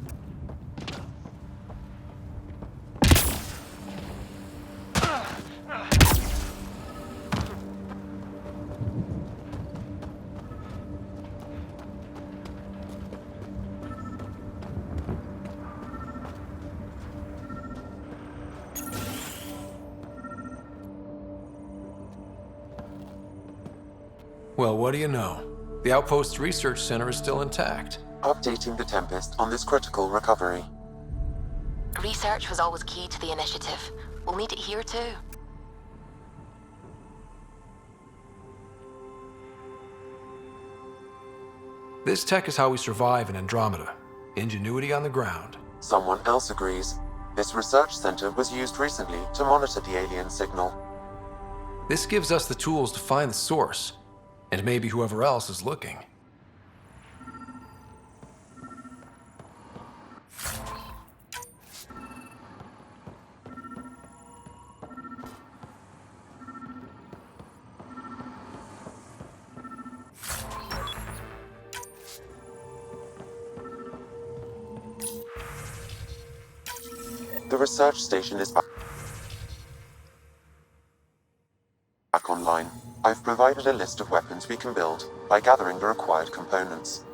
Well, what do you know? The Outpost's research center is still intact. Updating the Tempest on this critical recovery. Research was always key to the initiative. We'll need it here too. This tech is how we survive in Andromeda. Ingenuity on the ground. Someone else agrees. This research center was used recently to monitor the alien signal. This gives us the tools to find the source, and maybe whoever else is looking. The research station is back online. I've provided a list of weapons we can build by gathering the required components.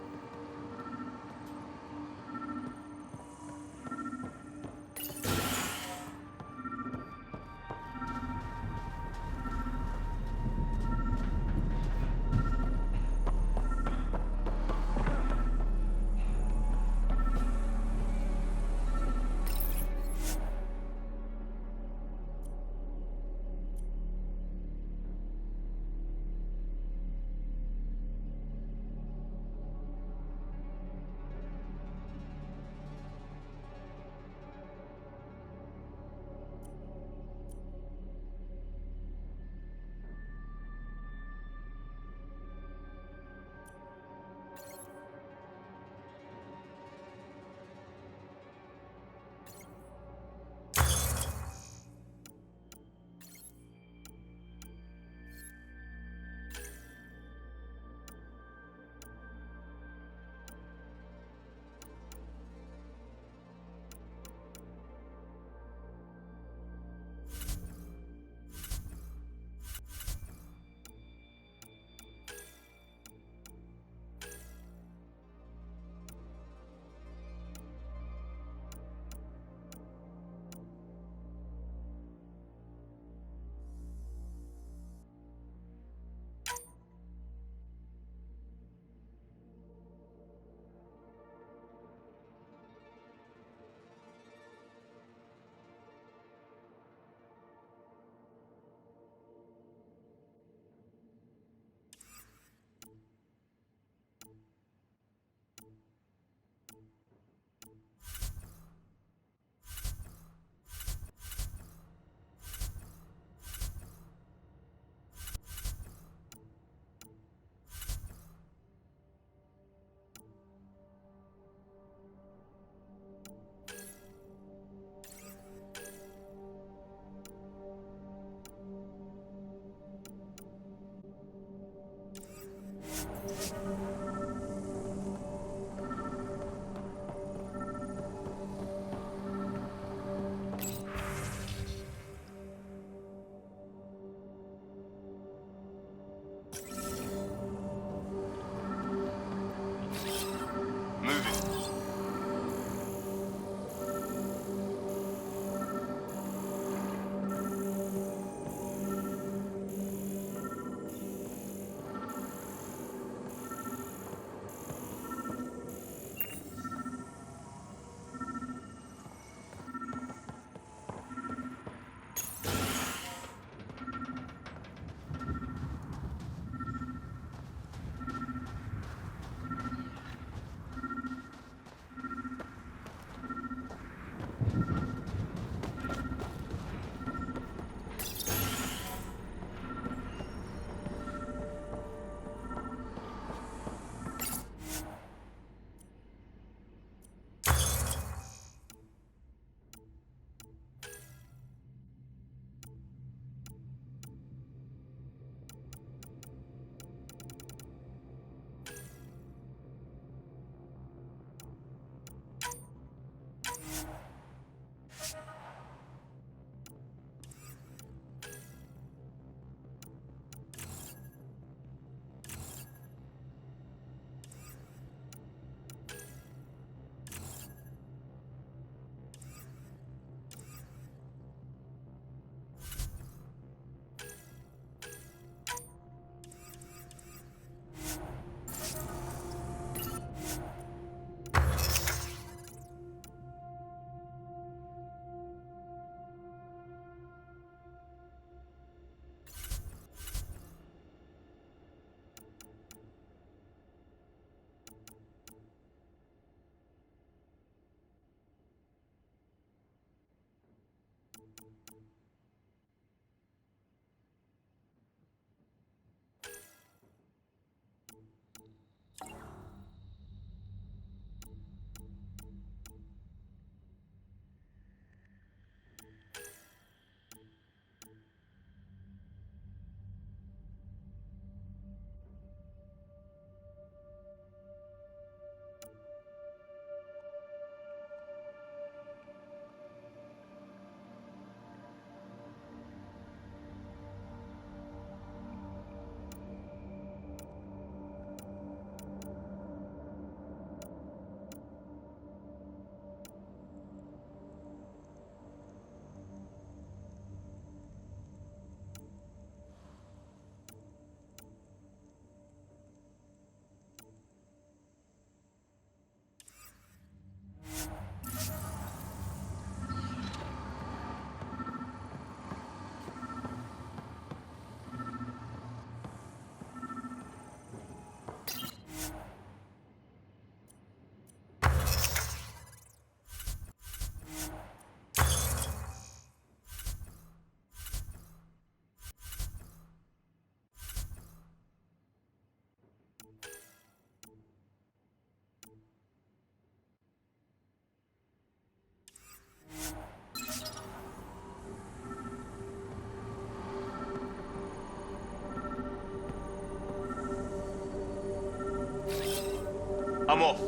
I'm off.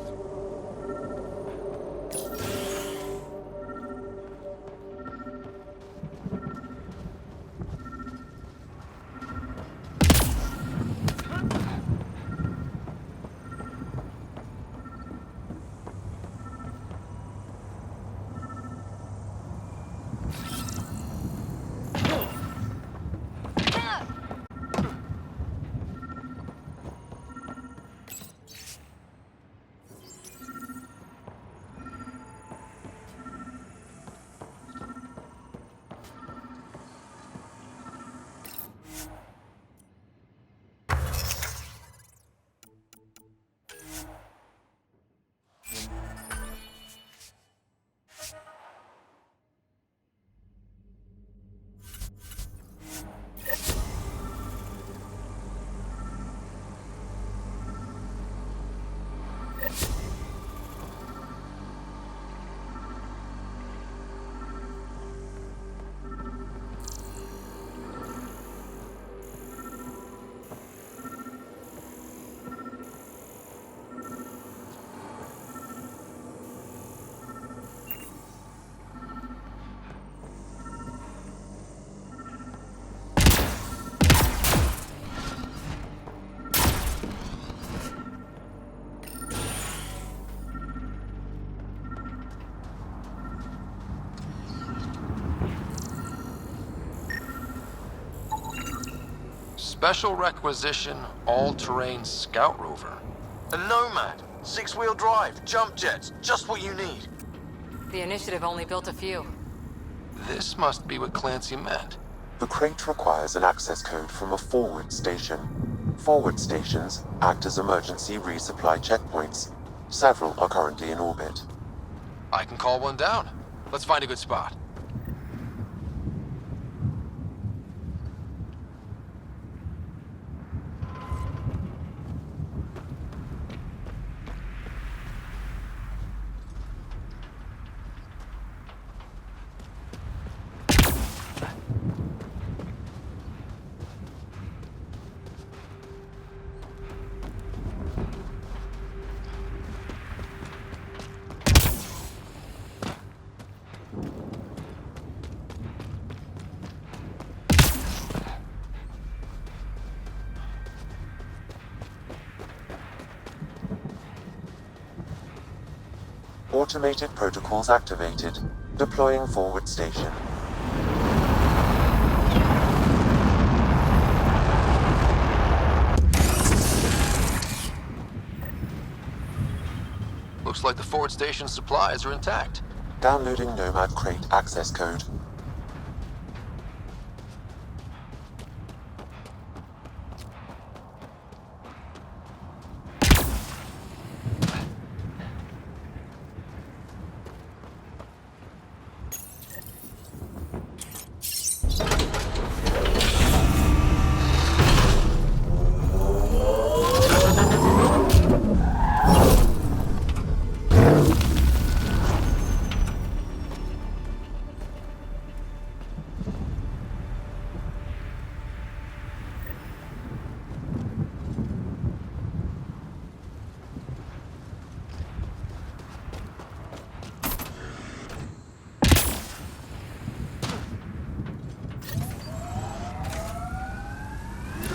Special requisition, all-terrain scout rover. A Nomad, 6-wheel drive, jump jets, just what you need. The initiative only built a few. This must be what Clancy meant. The crate requires an access code from a forward station. Forward stations act as emergency resupply checkpoints. Several are currently in orbit. I can call one down. Let's find a good spot. Automated protocols activated. Deploying forward station. Looks like the forward station supplies are intact. Downloading Nomad crate access code.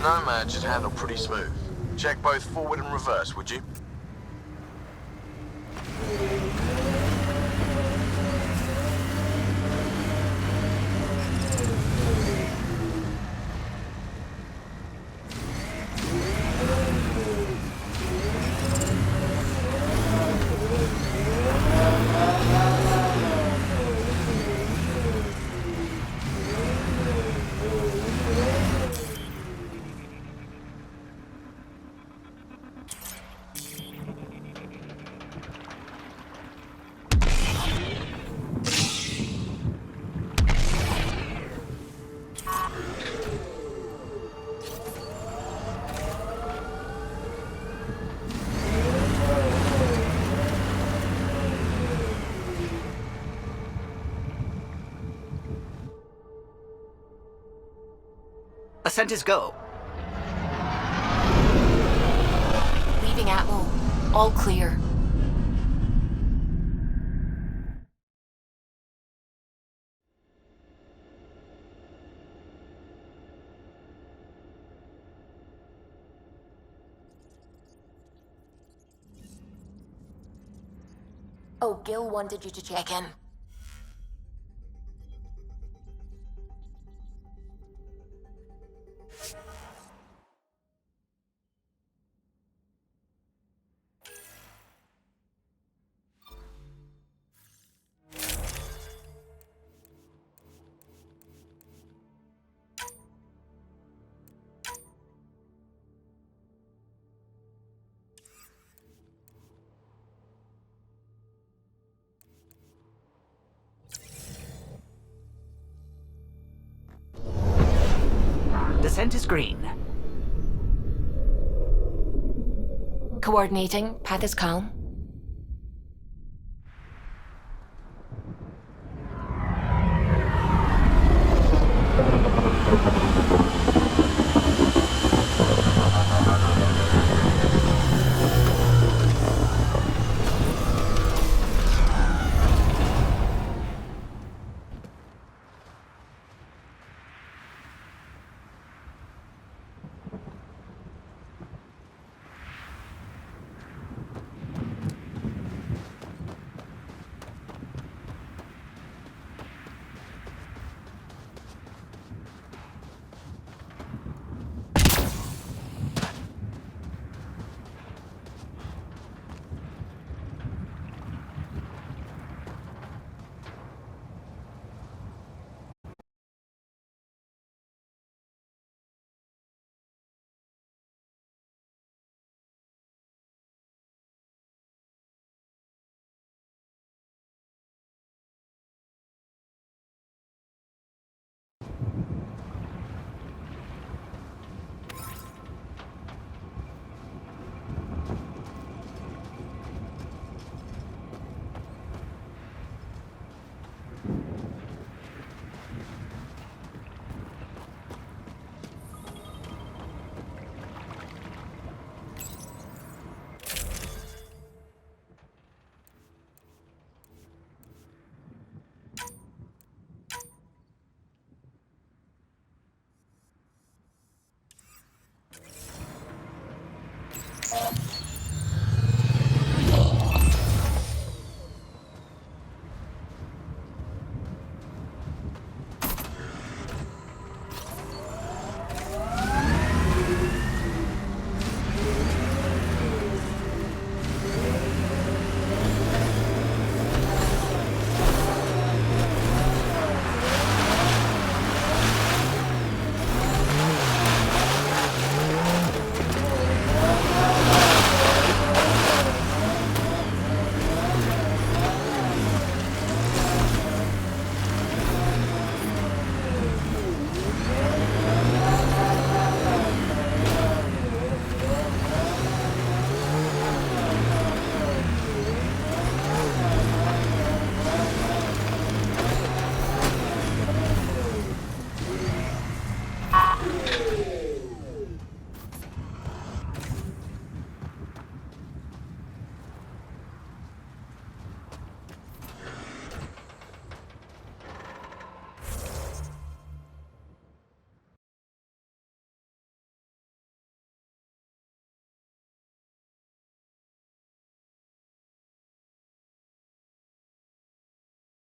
Nomad should handle pretty smooth. Check both forward and reverse, would you? Ascent is go. Leaving Atwell. All clear. Oh, Gil wanted you to check in. Descent is green. Coordinating. Path is calm.